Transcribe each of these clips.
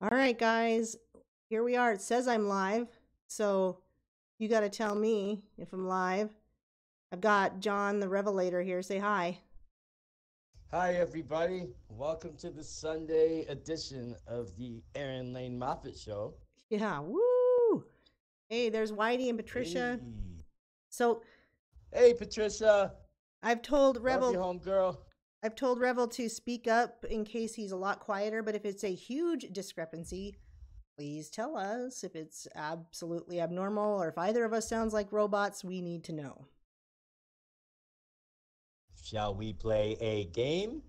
All right, guys, here we are. It says I'm live, so you got to tell me if I'm live. I've got John the Revelator here. Say hi. Hi, everybody. Welcome to the Sunday edition of the Aaron Lane Moffat Show. Yeah, woo! Hey, there's Whitey and Hey. Patricia. So Hey, Patricia. I've told Love you, Revel, homegirl. I've told Revel to speak up in case he's a lot quieter. But if it's a huge discrepancy, please tell us. If it's absolutely abnormal or if either of us sounds like robots, we need to know. Shall we play a game?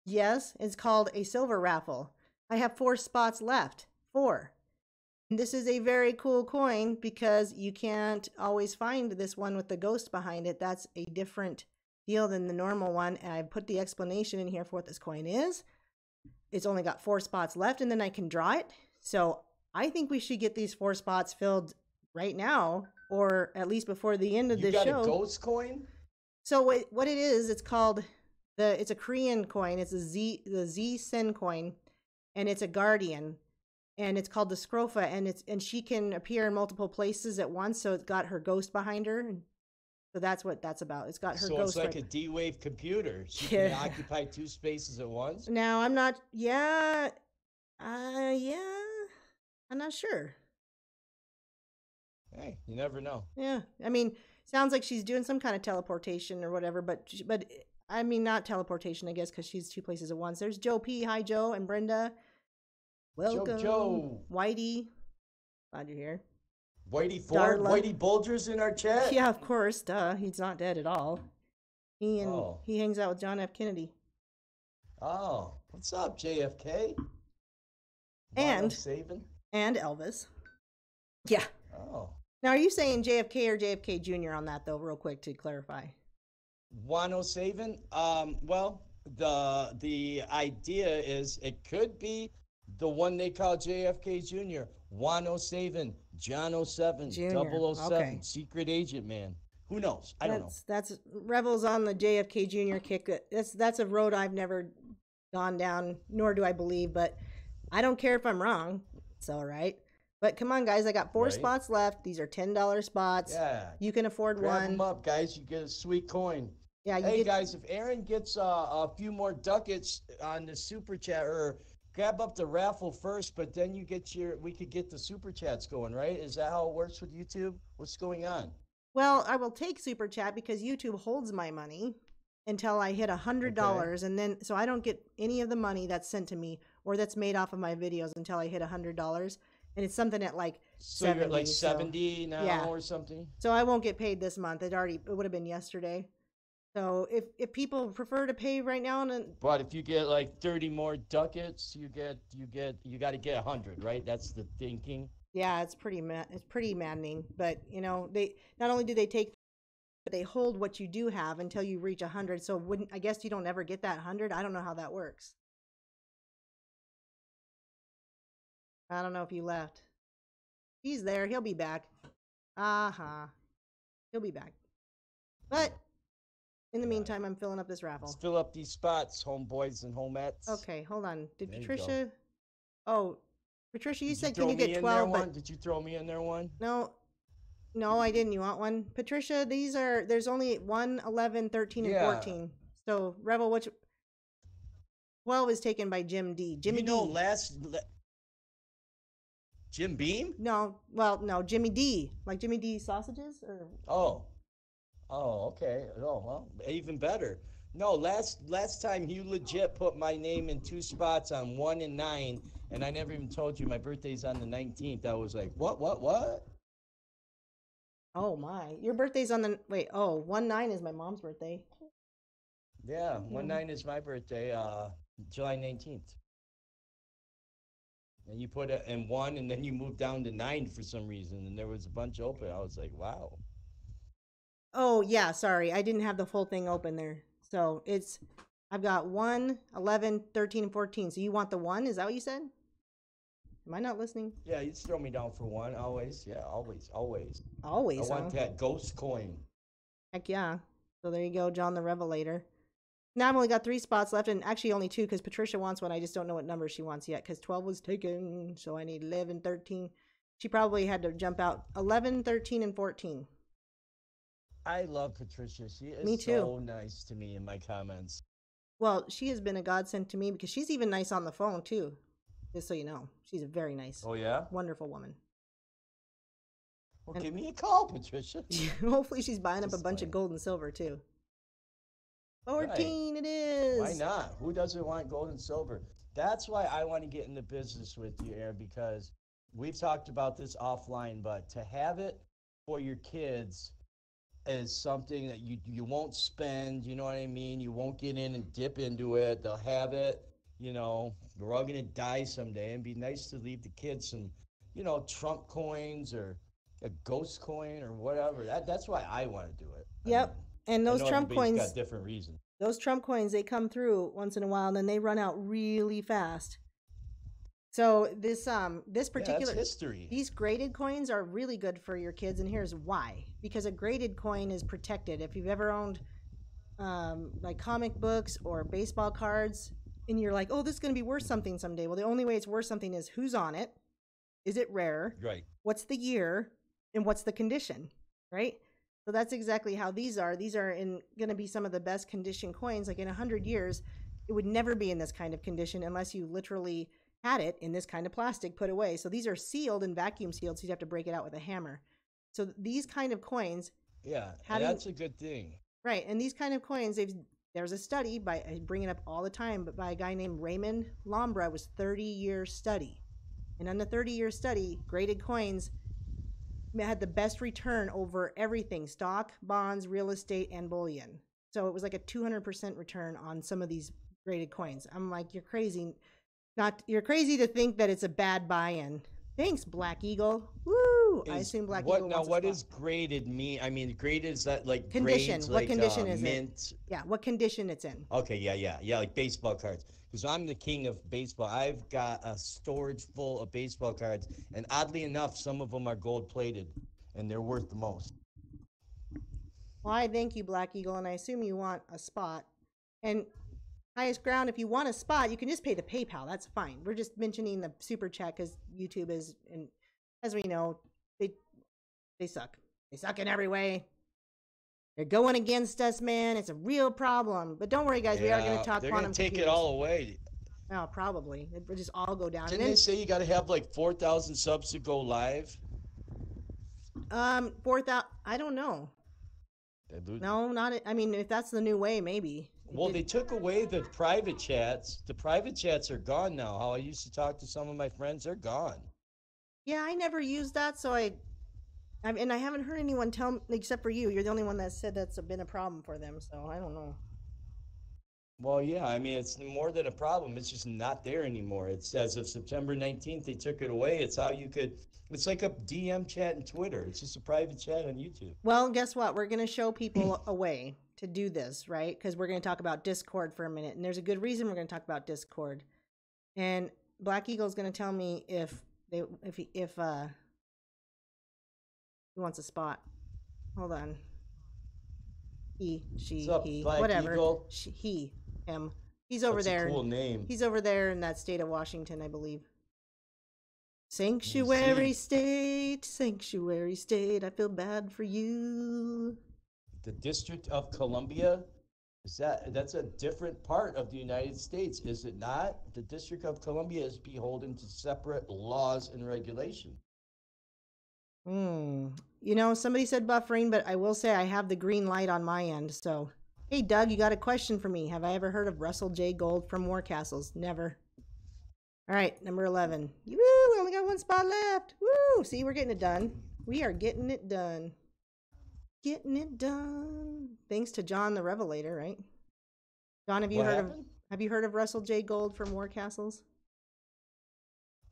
Yes, it's called a silver raffle. I have 4 spots left. 4. This is a very cool coin because you can't always find this one with the ghost behind it. That's a different deal than the normal one. And I've put the explanation in here for what this coin is. It's only got 4 spots left and then I can draw it. So I think we should get these 4 spots filled right now, or at least before the end of the show. You got a ghost coin? So what it is, it's called it's a Korean coin. It's the Z Sen coin, and it's a guardian, and it's called the Scrofa, and she can appear in multiple places at once. So it's got her ghost behind her, and so that's what that's about. It's got her So ghost. it's like a D-Wave computer. She can occupy 2 spaces at once. Now I'm not. Yeah, yeah. I'm not sure. Hey, you never know. Yeah, I mean, sounds like she's doing some kind of teleportation or whatever, but I mean, not teleportation, I guess, because she's 2 places at once. There's Joe P. Hi, Joe, and Brenda. Welcome, Joe. Whitey. Glad you're here. Whitey Ford, Whitey Bulger's in our chat. Yeah, of course. Duh, he's not dead at all. He hangs out with John F. Kennedy. Oh, what's up, JFK? And Elvis. Yeah. Oh. Now, are you saying JFK or JFK Jr. on that, though, real quick to clarify? 107. Well, the idea is it could be the one they call JFK Jr. 107, John 07, Jr. 007, okay. Secret Agent Man. Who knows? I don't know. That's Revel's on the JFK Jr. kick. That's a road I've never gone down, nor do I believe, but I don't care if I'm wrong. It's all right. But come on, guys, I got 4 spots left. These are $10 spots. Yeah. You can afford one. Grab them up, guys. You get a sweet coin. Yeah. Hey, guys, if Aaron gets a few more ducats on the super chat, or grab up the raffle first, but then we could get the super chats going, right? Is that how it works with YouTube? What's going on? Well, I will take super chat because YouTube holds my money until I hit $100, and then so I don't get any of the money that's sent to me or that's made off of my videos until I hit $100. And it's something at like 70. You're at like 70 now or something? So I won't get paid this month. It would have been yesterday. So if people prefer to pay right now, but if you get like 30 more ducats, you got to get 100, right? That's the thinking. Yeah, it's pretty maddening. But you know, they not only do they take, but they hold what you do have until you reach 100. So I guess you don't ever get that 100. I don't know how that works. I don't know if you left. He's there. He'll be back. He'll be back. But in the meantime, I'm filling up this raffle. Let's fill up these spots, homeboys and homettes. Okay, hold on. Did Patricia? Oh, Patricia, you said can you get 12? But did you throw me in there one? No, I didn't. You want one, Patricia? There's only 1, 11, 13, and 14. So Revel, which 12 is taken by Jim D. Jimmy D. Jim Beam? No, Jimmy D. Like Jimmy D sausages or? Oh, okay. Oh, well, even better. No, last time you legit put my name in 2 spots on 1 and 9, and I never even told you my birthday's on the 19th. I was like, what? Oh my, your birthday's on the 1/9 is my mom's birthday. Yeah, 1/9 is my birthday, July 19th. And you put it in 1, and then you moved down to 9 for some reason, and there was a bunch open. I was like, wow. Oh, yeah, sorry. I didn't have the full thing open there. So I've got 1, 11, 13, and 14. So you want the 1? Is that what you said? Am I not listening? Yeah, you just throw me down for 1, always. Yeah, always. Always, I want that ghost coin. Heck yeah. So there you go, John the Revelator. Now I've only got 3 spots left, and actually only 2 because Patricia wants one. I just don't know what number she wants yet because 12 was taken, so I need 11, 13. She probably had to jump out 11, 13, and 14. I love Patricia. She Me is too. so nice to me in my comments. Well, she has been a godsend to me because she's even nice on the phone too. Just so you know, she's a very nice, Oh, yeah? wonderful woman. Well, And give me a call, Patricia. hopefully she's buying up a Just bunch of playing. gold and silver too. Right. 14 it is. Why not? Who doesn't want gold and silver? That's why I want to get into business with you, Aaron, because we've talked about this offline, but to have it for your kids is something that you won't spend, you know what I mean? You won't get in and dip into it. They'll have it, we're all gonna die someday, and be nice to leave the kids some, Trump coins or a ghost coin or whatever. That's why I want to do it. Yep. And I those know Trump everybody's coins, got different reasons. those Trump coins, they come through once in a while and then they run out really fast. So this particular history. These graded coins are really good for your kids, and here's why. Because a graded coin is protected. If you've ever owned like comic books or baseball cards, and you're like, oh, this is going to be worth something someday. Well, the only way it's worth something is who's on it, is it rare, Right? What's the year, and what's the condition, right? So that's exactly how these are. These are going to be some of the best condition coins. Like in 100 years, it would never be in this kind of condition unless you literally had it in this kind of plastic put away. So these are sealed and vacuum sealed, so you have to break it out with a hammer. So these kind of coins, that's a good thing, right? And these kind of coins, there's a study I bring it up all the time, but by a guy named Raymond Lombra. It was 30-year study, and on the 30-year study, graded coins had the best return over everything: stock, bonds, real estate, and bullion. So it was like a 200% return on some of these graded coins. I'm like, you're crazy. You're crazy to think that it's a bad buy-in. Thanks, Black Eagle. Woo! I assume Black Eagle wants what does graded mean? I mean, graded is that like condition. grades, What like condition is mint? it? Yeah, what condition it's in. Okay, yeah, like baseball cards. Because I'm the king of baseball. I've got a storage full of baseball cards, and oddly enough, some of them are gold plated, and they're worth the most. Well, I thank you, Black Eagle, and I assume you want a spot. And highest ground, if you want a spot, you can just pay the PayPal. That's fine. We're just mentioning the super chat because YouTube is, and as we know, they suck. They suck in every way. They're going against us, man. It's a real problem. But don't worry, guys. We are going to talk they're quantum gonna take computers. it all away. Oh, probably. It will just all go down. Didn't they say you got to have like 4,000 subs to go live? 4,000. I don't know. No, not. I mean, if that's the new way, maybe. Well, they took away the private chats. The private chats are gone now. How I used to talk to some of my friends, they're gone. Yeah, I never used that, so and I haven't heard anyone tell me, except for you. You're the only one that said that's been a problem for them, so I don't know. Well, yeah, I mean, it's more than a problem. It's just not there anymore. It's as of September 19th, they took it away. It's how you could, it's like a DM chat in Twitter. It's just a private chat on YouTube. Well, guess what? We're going to show people a way to do this, right? Because we're going to talk about Discord for a minute. And there's a good reason we're going to talk about Discord. And Black Eagle's going to tell me if he wants a spot. Hold on. He, she, What's up, he, Black whatever. Eagle? He, him. He's over there. That's a cool name. He's over there in that state of Washington, I believe. Sanctuary state, sanctuary state. I feel bad for you. The District of Columbia? That's a different part of the United States, is it not? The District of Columbia is beholden to separate laws and regulations. Somebody said buffering, but I will say I have the green light on my end. So, hey, Doug, you got a question for me? Have I ever heard of Russell J. Gold from War Castles? Never. All right, number 11. Woo, we only got one spot left. Woo, see, we're getting it done. We are getting it done. Getting it done. Thanks to John the Revelator, right? John, have you heard of Russell J. Gold from War Castles?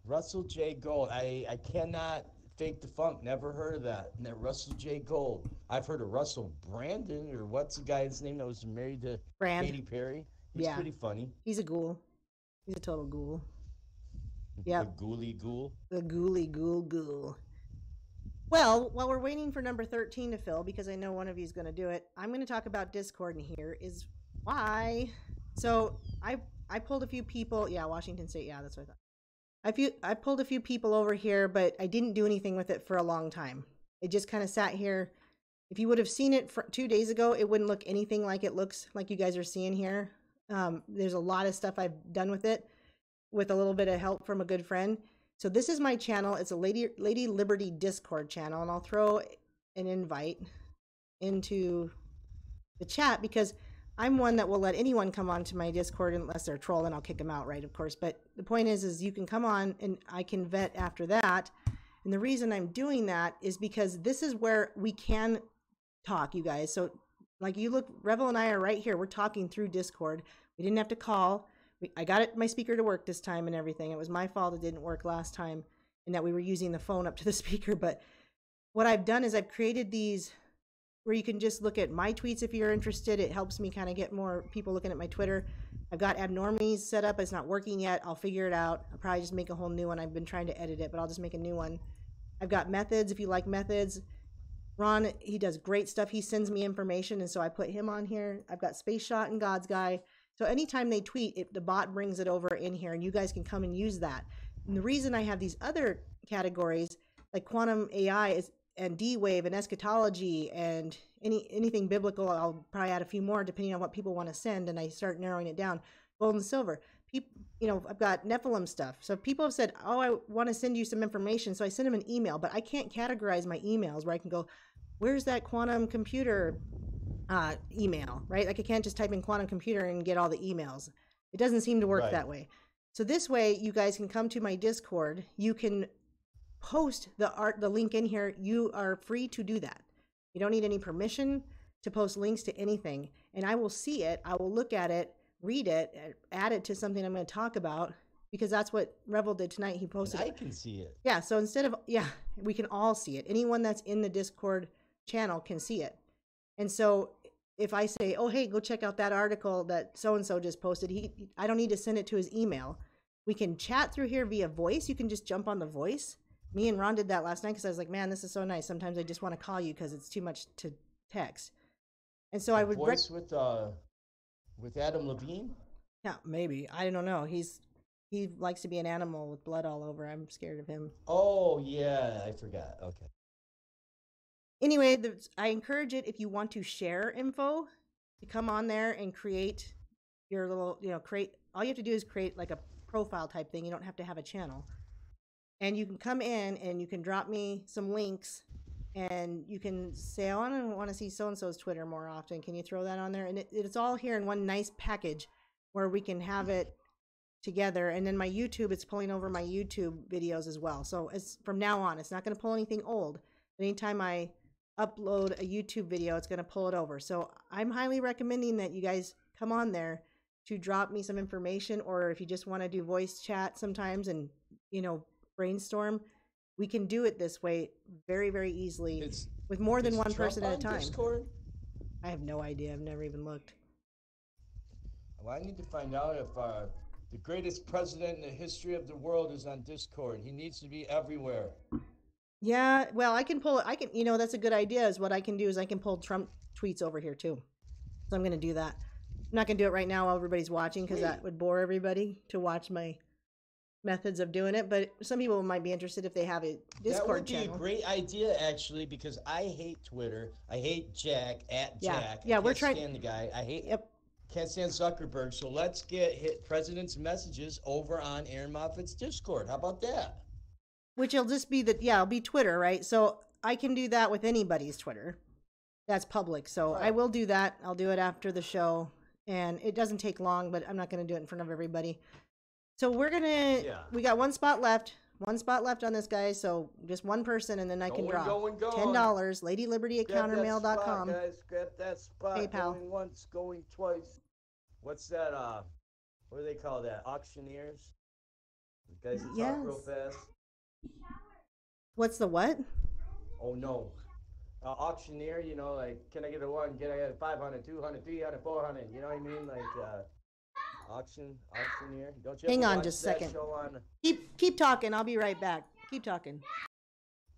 Russell J. Gold. I cannot fake the funk. Never heard of that. And that Russell J. Gold. I've heard of Russell Brandon, or what's the guy's name that was married to Katy Perry? He's pretty funny. He's a ghoul. He's a total ghoul. Yeah. The ghouly ghoul. The ghouly ghoul. Well, while we're waiting for number 13 to fill, because I know one of you is going to do it, I'm going to talk about Discord in here. Is Why? So I pulled a few people. Yeah, Washington State. Yeah, that's what I thought. I pulled a few people over here, but I didn't do anything with it for a long time. It just kind of sat here. If you would have seen it 2 days ago, it wouldn't look anything like it looks like you guys are seeing here. There's a lot of stuff I've done with it, with a little bit of help from a good friend. So this is my channel. It's a Lady Liberty Discord channel, and I'll throw an invite into the chat because I'm one that will let anyone come onto my Discord unless they're a troll, and I'll kick them out, right? Of course. But the point is you can come on and I can vet after that. And the reason I'm doing that is because this is where we can talk, you guys. So like you look, Revel and I are right here. We're talking through Discord. We didn't have to call. I got my speaker to work this time and everything. It was my fault it didn't work last time and that we were using the phone up to the speaker. But what I've done is I've created these where you can just look at my tweets if you're interested. It helps me kind of get more people looking at my Twitter. I've got abnormies set up. It's not working yet. I'll figure it out. I'll probably just make a whole new one. I've been trying to edit it, but I'll just make a new one. I've got methods if you like methods. Ron, he does great stuff. He sends me information, and so I put him on here. I've got Space Shot and God's Guy. So anytime they tweet, the bot brings it over in here, and you guys can come and use that. And the reason I have these other categories, like quantum AI is, and D-Wave and eschatology and anything biblical, I'll probably add a few more depending on what people want to send, and I start narrowing it down. Gold and silver. I've got Nephilim stuff. So people have said, oh, I want to send you some information. So I send them an email, but I can't categorize my emails where I can go, where's that quantum computer email, right? Like I can't just type in quantum computer and get all the emails. It doesn't seem to work that way. So this way you guys can come to my Discord. You can post the link in here. You are free to do that. You don't need any permission to post links to anything. And I will see it. I will look at it, read it, add it to something I'm going to talk about, because that's what Revel did tonight. He posted I can see it. Yeah, so instead of, we can all see it. Anyone that's in the Discord channel can see it. And so if I say, oh, hey, go check out that article that so-and-so just posted, I don't need to send it to his email. We can chat through here via voice. You can just jump on the voice. Me and Ron did that last night because I was like, man, this is so nice. Sometimes I just want to call you because it's too much to text. And so I would voice with Adam Levine? Yeah, maybe. I don't know. He likes to be an animal with blood all over. I'm scared of him. Oh, yeah. I forgot. Okay. Anyway, I encourage it if you want to share info to come on there and create your little, all you have to do is create like a profile type thing. You don't have to have a channel. And you can come in and you can drop me some links and you can say, oh, I want to see so-and-so's Twitter more often. Can you throw that on there? And it's all here in one nice package where we can have it together. And then my YouTube, it's pulling over my YouTube videos as well. So from now on, it's not going to pull anything old. Anytime I upload a YouTube video, it's going to pull it over. So I'm highly recommending that you guys come on there to drop me some information, or if you just want to do voice chat sometimes and, brainstorm, we can do it this way very, very easily with more than one person at a time. Discord? I have no idea. I've never even looked. Well, I need to find out if the greatest president in the history of the world is on Discord. He needs to be everywhere. Yeah, well, that's a good idea. Is what I can do is I can pull Trump tweets over here too. So I'm going to do that. I'm not going to do it right now while everybody's watching because that would bore everybody to watch my methods of doing it. But some people might be interested if they have a Discord channel. That would be a great idea, actually, because I hate Twitter. I hate Jack, Jack. Yeah, we're trying. I can't stand the guy. I hate. Yep. Can't stand Zuckerberg. So let's hit President's messages over on Aaron Moffat's Discord. How about that? Which will just be it'll be Twitter, right? So I can do that with anybody's Twitter. That's public. So I will do that. I'll do it after the show. And it doesn't take long, but I'm not going to do it in front of everybody. So we got one spot left on this, guy. So just one person, and then I can drop $10. LadyLiberty@countermail.com. Guys, grab that spot. PayPal. Going once, going twice. What's that? What do they call that? Auctioneers. The guys that talk real fast. What's the what? Oh no. Auctioneer, like, can I get a one? Can I get a 500, 200, 300, 400? You know what I mean? Like, auctioneer. Don't you? Hang on just a second. Keep talking. I'll be right back. Keep talking.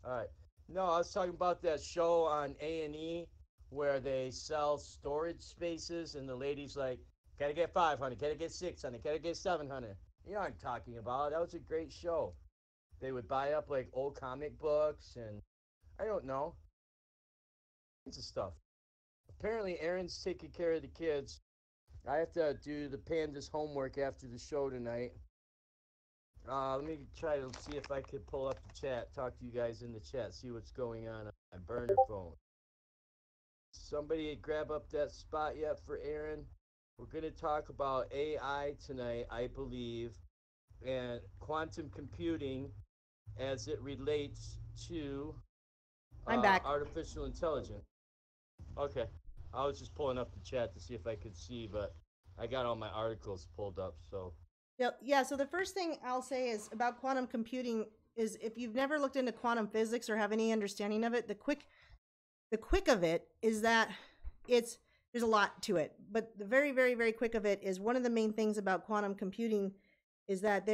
All right. No, I was talking about that show on A&E where they sell storage spaces, and the lady's like, "Gotta get 500, gotta get 600, gotta get 700." You know what I'm talking about? That was a great show. They would buy up like old comic books and I don't know, kinds of stuff. Apparently, Aaron's taking care of the kids. I have to do the pandas homework after the show tonight. Let me try to see if I could pull up the chat, talk to you guys in the chat, see what's going on my burner phone. Somebody grab up that spot yet for Aaron? We're going to talk about AI tonight, I believe, and quantum computing as it relates to I'm back. artificial intelligence. Okay. I was just pulling up the chat to see if I could see, but I got all my articles pulled up, so. Yeah, so the first thing I'll say is about quantum computing is if you've never looked into quantum physics or have any understanding of it, the quick of it is that there's a lot to it, but the very, very, very quick of it is one of the main things about quantum computing is that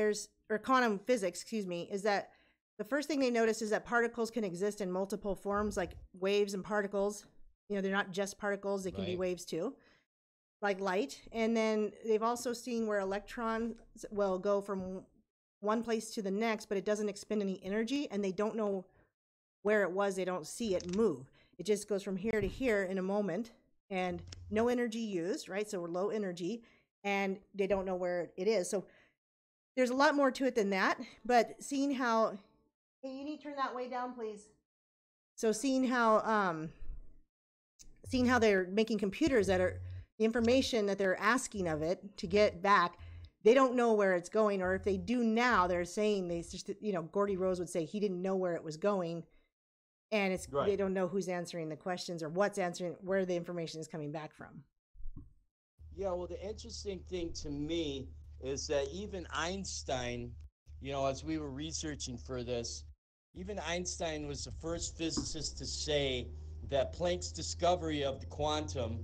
or quantum physics, excuse me, is that the first thing they notice is that particles can exist in multiple forms, like waves and particles. You know, they're not just particles, they can be waves too, like light. And then they've also seen where electrons will go from one place to the next, but it doesn't expend any energy, and they don't know where it was. They don't see it move. It just goes from here to here in a moment, and no energy used, right? So we're low energy, and they don't know where it is. So there's a lot more to it than that, but seeing how, hey, you need to turn that way down, please. So seeing how they're making computers that are the information that they're asking of it to get back, they don't know where it's going, or if they do now, they're saying they just, you know, Gordy Rose would say he didn't know where it was going, and it's they don't know who's answering the questions or what's answering, where the information is coming back from. Yeah, well, the interesting thing to me is that even Einstein, you know, as we were researching for this, even Einstein was the first physicist to say that Planck's discovery of the quantum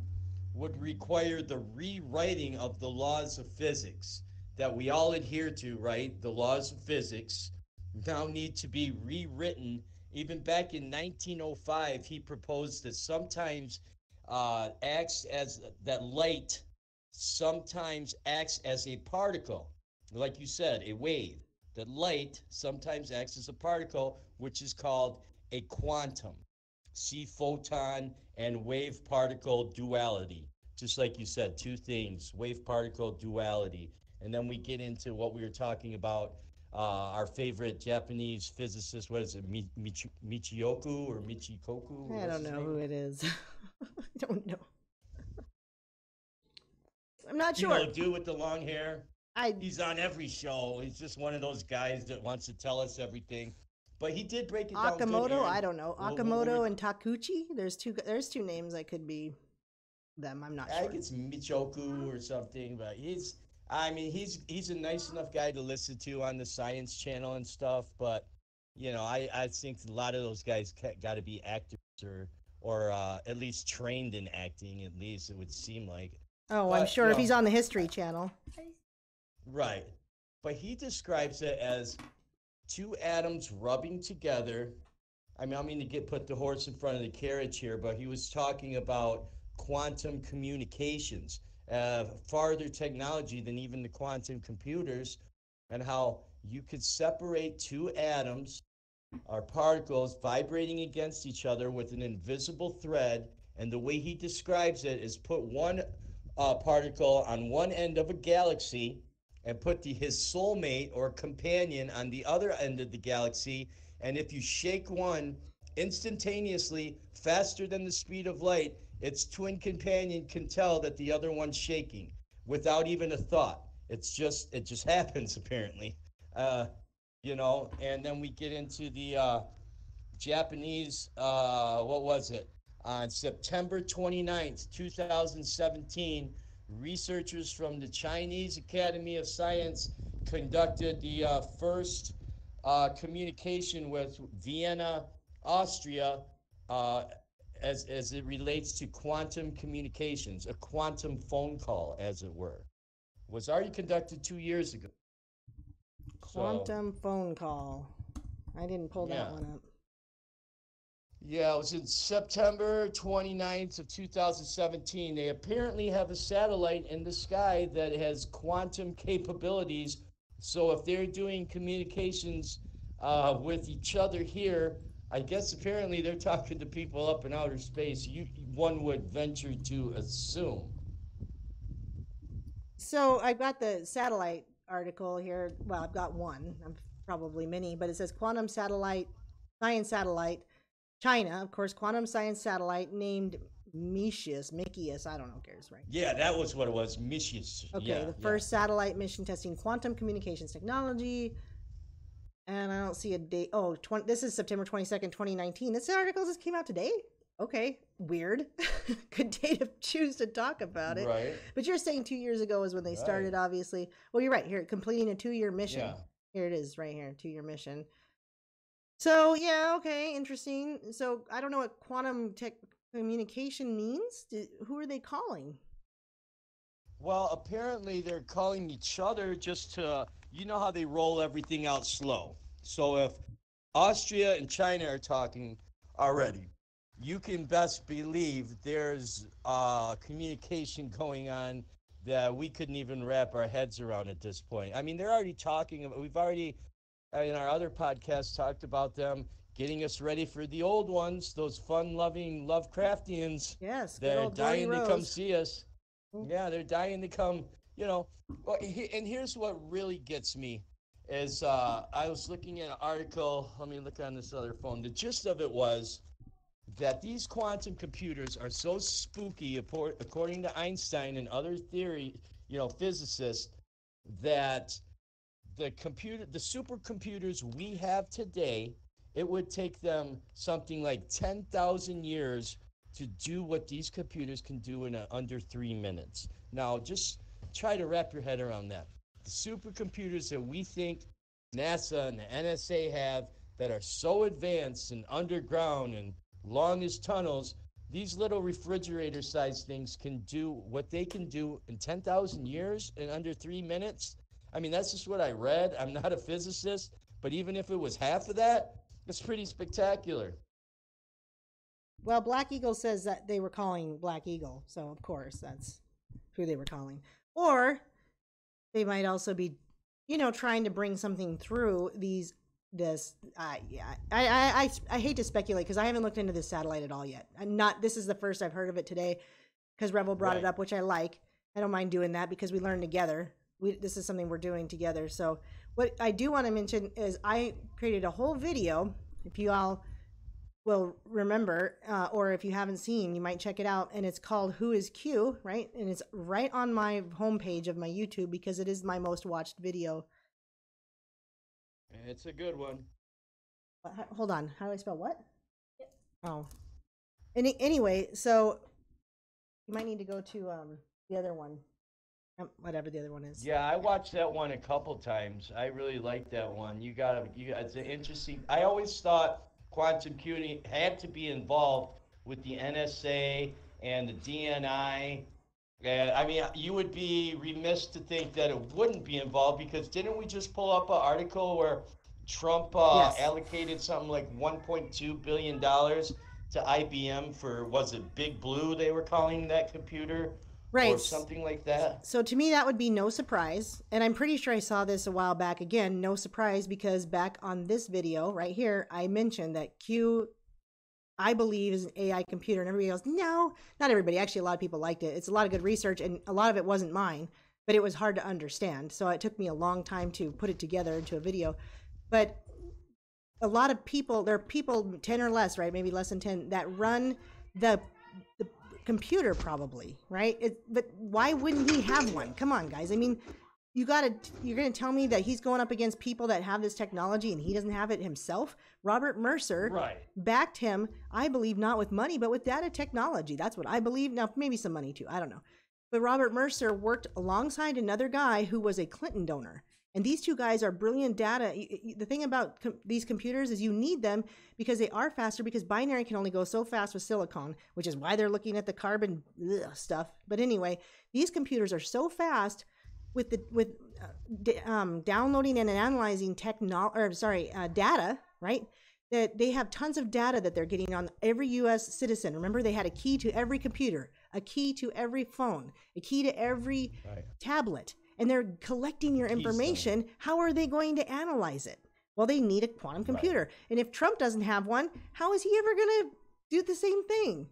would require the rewriting of the laws of physics that we all adhere to, right? The laws of physics now need to be rewritten. Even back in 1905, he proposed that sometimes acts as that light sometimes acts as a particle, like you said, a wave. That light sometimes acts as a particle, which is called a quantum. See photon and wave particle duality. Just like you said, two things, wave particle duality. And then we get into what we were talking about, our favorite Japanese physicist, what is it, Michioku or Michikoku? I don't know who it is. I don't know. I'm not sure. You know, dude with the long hair. He's on every show. He's just one of those guys that wants to tell us everything. But he did break it down. Akamoto, I don't know. Akamoto and Takuchi. There's two names that could be them. I'm not sure. I think it's Michoku or something, but he's a nice enough guy to listen to on the Science Channel and stuff. But you know, I think a lot of those guys got to be actors or at least trained in acting. At least it would seem like. Oh, but, I'm sure if he's on the History Channel. Right. But he describes it as two atoms rubbing together. I mean to put the horse in front of the carriage here, but he was talking about quantum communications, farther technology than even the quantum computers, and how you could separate two atoms or particles vibrating against each other with an invisible thread. And the way he describes it is put one particle on one end of a galaxy and put his soulmate or companion on the other end of the galaxy. And if you shake one instantaneously, faster than the speed of light, its twin companion can tell that the other one's shaking without even a thought. It just happens apparently. You know, and then we get into the Japanese, what was it? On September 29th, 2017, researchers from the Chinese Academy of Science conducted the first communication with Vienna, Austria, as it relates to quantum communications, a quantum phone call, as it were, was already conducted 2 years ago. Quantum phone call. I didn't pull that one up. Yeah, it was in September 29th of 2017. They apparently have a satellite in the sky that has quantum capabilities. So if they're doing communications with each other here, I guess apparently they're talking to people up in outer space. One would venture to assume. So I've got the satellite article here. Well, I've got one. I'm probably many, but it says quantum satellite, science satellite, China, of course, quantum science satellite named Mickeyus. I don't know who cares, right? Yeah, that was what it was. Mischievous. Okay, Yeah, the yeah. first satellite mission testing quantum communications technology. And I don't see a date. Oh, this is September 22nd, 2019. This article just came out today. Okay, weird. Good day to choose to talk about it. Right, But you're saying 2 years ago is when they right. started, obviously. Well, you're right. Here, completing a 2-year mission. Yeah. Here it is, right here, 2-year mission. So yeah, okay, interesting. So I don't know what quantum tech communication means. Who are they calling? Well, apparently they're calling each other just to, you know how they roll everything out slow. So if Austria and China are talking already, you can best believe there's communication going on that we couldn't even wrap our heads around at this point. I mean, they're already talking about, we've already in our other podcasts talked about them getting us ready for the old ones, those fun-loving Lovecraftians Yes, good that are old Dorothy dying to come Rose. see us. Yeah, they're dying to come. You know, well, and here's what really gets me is I was looking at an article. Let me look on this other phone. The gist of it was that these quantum computers are so spooky, according to Einstein and other physicists, that the supercomputers we have today, it would take them something like 10,000 years to do what these computers can do in under 3 minutes. Now, just try to wrap your head around that. The supercomputers that we think NASA and the NSA have that are so advanced and underground and long as tunnels, these little refrigerator sized things can do what they can do in 10,000 years in under 3 minutes. I mean, that's just what I read. I'm not a physicist, but even if it was half of that, it's pretty spectacular. Well, Black Eagle says that they were calling Black Eagle, so of course that's who they were calling. Or they might also be, trying to bring something through these. This, yeah, I hate to speculate because I haven't looked into this satellite at all yet. I'm not. This is the first I've heard of it today because Revel brought it Right. up, which I like. I don't mind doing that because we learn together. This is something we're doing together. So what I do want to mention is I created a whole video. If you all will remember, or if you haven't seen, you might check it out. And it's called "Who Is Q?" Right, and it's right on my homepage of my YouTube because it is my most watched video. It's a good one. Hold on, how do I spell what? Oh, anyway, so you might need to go to the other one, whatever the other one is. Yeah, I watched that one a couple times. I really like that one. It's an interesting. I always thought quantum computing had to be involved with the NSA and the DNI. And I mean, you would be remiss to think that it wouldn't be involved because didn't we just pull up an article where Trump Yes. allocated something like $1.2 billion to IBM for, was it Big Blue they were calling that computer or Right. something like that? So to me, that would be no surprise. And I'm pretty sure I saw this a while back. Again, no surprise because back on this video right here, I mentioned that Q, I believe, is an AI computer. And everybody goes, no, not everybody. Actually, a lot of people liked it. It's a lot of good research, and a lot of it wasn't mine, but it was hard to understand. So it took me a long time to put it together into a video. But a lot of people, there are people 10 or less, right? Maybe less than 10 that run the computer probably, right? But why wouldn't he have one? Come on, guys. I mean, you're going to tell me that he's going up against people that have this technology and he doesn't have it himself? Robert Mercer Right. backed him, I believe, not with money, but with data technology. That's what I believe. Now, maybe some money too. I don't know. But Robert Mercer worked alongside another guy who was a Clinton donor. And these two guys are brilliant data. The thing about these computers is you need them because they are faster, because binary can only go so fast with silicon, which is why they're looking at the carbon stuff. But anyway, these computers are so fast with downloading and analyzing data, right? that they have tons of data that they're getting on every US citizen. Remember, they had a key to every computer, a key to every phone, a key to every tablet, and they're collecting your information. How are they going to analyze it? Well, they need a quantum computer. And if Trump doesn't have one, how is he ever going to do the same thing?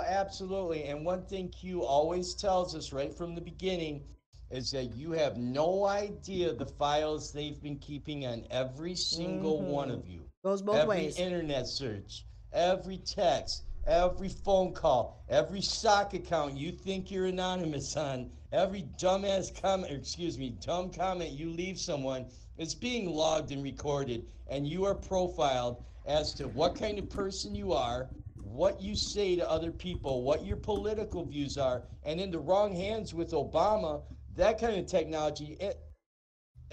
Absolutely. And one thing Q always tells us right from the beginning is that you have no idea the files they've been keeping on every single one of you. Goes both ways. Every internet search, every text, every phone call, every stock account you think you're anonymous on, every dumb comment you leave someone is being logged and recorded, and you are profiled as to what kind of person you are, what you say to other people, what your political views are. And in the wrong hands with Obama, that kind of technology,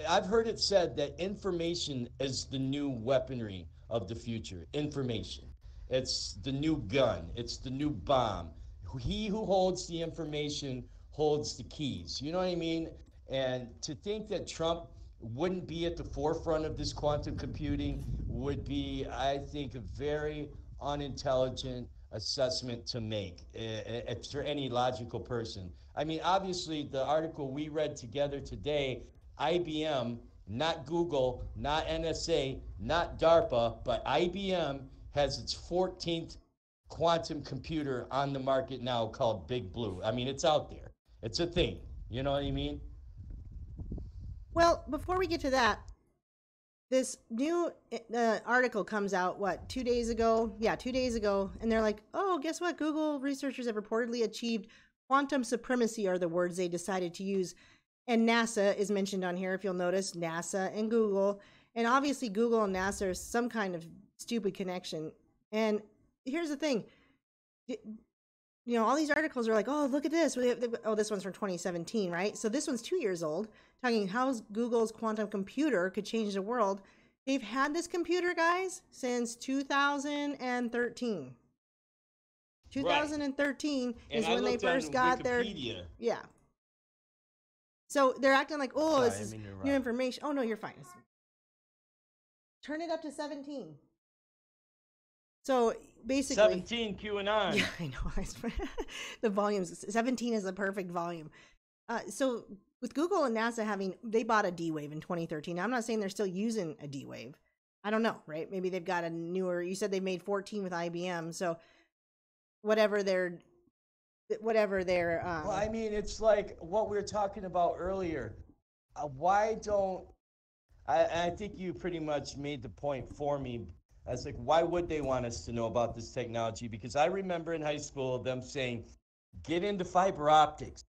I've heard it said that information is the new weaponry of the future. Information. It's the new gun. It's the new bomb. He who holds the information holds the keys. You know what I mean? And to think that Trump wouldn't be at the forefront of this quantum computing would be, I think, a very unintelligent assessment to make for any logical person. I mean, obviously, the article we read together today, IBM, not Google, not NSA, not DARPA, but IBM has its 14th quantum computer on the market now called Big Blue. I mean, it's out there. It's a thing. You know what I mean? Well, before we get to that, this new article comes out, 2 days ago? Yeah, 2 days ago. And they're like, oh, guess what? Google researchers have reportedly achieved quantum supremacy, are the words they decided to use. And NASA is mentioned on here, if you'll notice, NASA and Google. And obviously Google and NASA are some kind of stupid connection. And here's the thing. All these articles are like, oh, look at this. Oh, this one's from 2017, right? So this one's 2 years old, talking how Google's quantum computer could change the world. They've had this computer, guys, since 2013. 2013 is when they first got their... Yeah. So they're acting like, oh, this is new information. Oh, no, you're fine. Turn it up to 17. So basically 17 QAnon. Yeah, I know. The volumes 17 is the perfect volume. So with Google and NASA they bought a D-Wave in 2013. Now, I'm not saying they're still using a D-Wave. I don't know, right? Maybe they've got a newer. You said they made 14 with IBM. So whatever their well, I mean, it's like what we were talking about earlier. Why don't I think you pretty much made the point for me. I was like, why would they want us to know about this technology? Because I remember in high school them saying, get into fiber optics,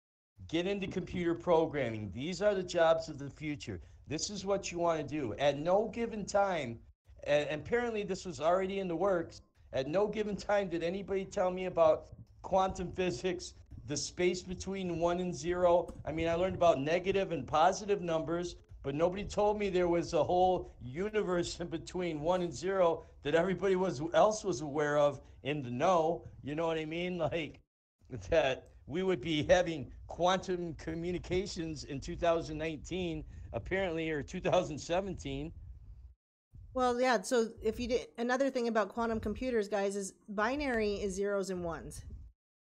get into computer programming. These are the jobs of the future. This is what you want to do. At no given time, and apparently this was already in the works, at no given time did anybody tell me about quantum physics, the space between 1 and 0. I mean, I learned about negative and positive numbers, but nobody told me there was a whole universe in between 1 and 0 that everybody else was aware of in the know. You know what I mean? Like that we would be having quantum communications in 2019, apparently, or 2017. Well, yeah. So if you did, another thing about quantum computers, guys, is binary is zeros and ones.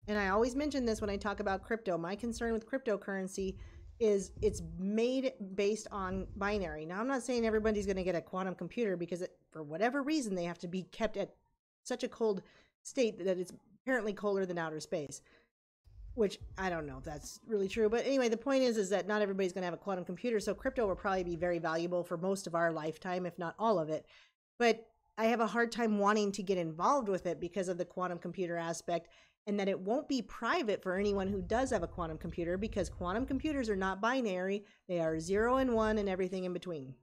And I always mention this when I talk about crypto. My concern with cryptocurrency is it's made based on binary. Now, I'm not saying everybody's going to get a quantum computer because for whatever reason, they have to be kept at such a cold state that it's apparently colder than outer space, which I don't know if that's really true. But anyway, the point is that not everybody's going to have a quantum computer. So crypto will probably be very valuable for most of our lifetime, if not all of it. But I have a hard time wanting to get involved with it because of the quantum computer aspect, and that it won't be private for anyone who does have a quantum computer, because quantum computers are not binary. They are 0 and 1 and everything in between.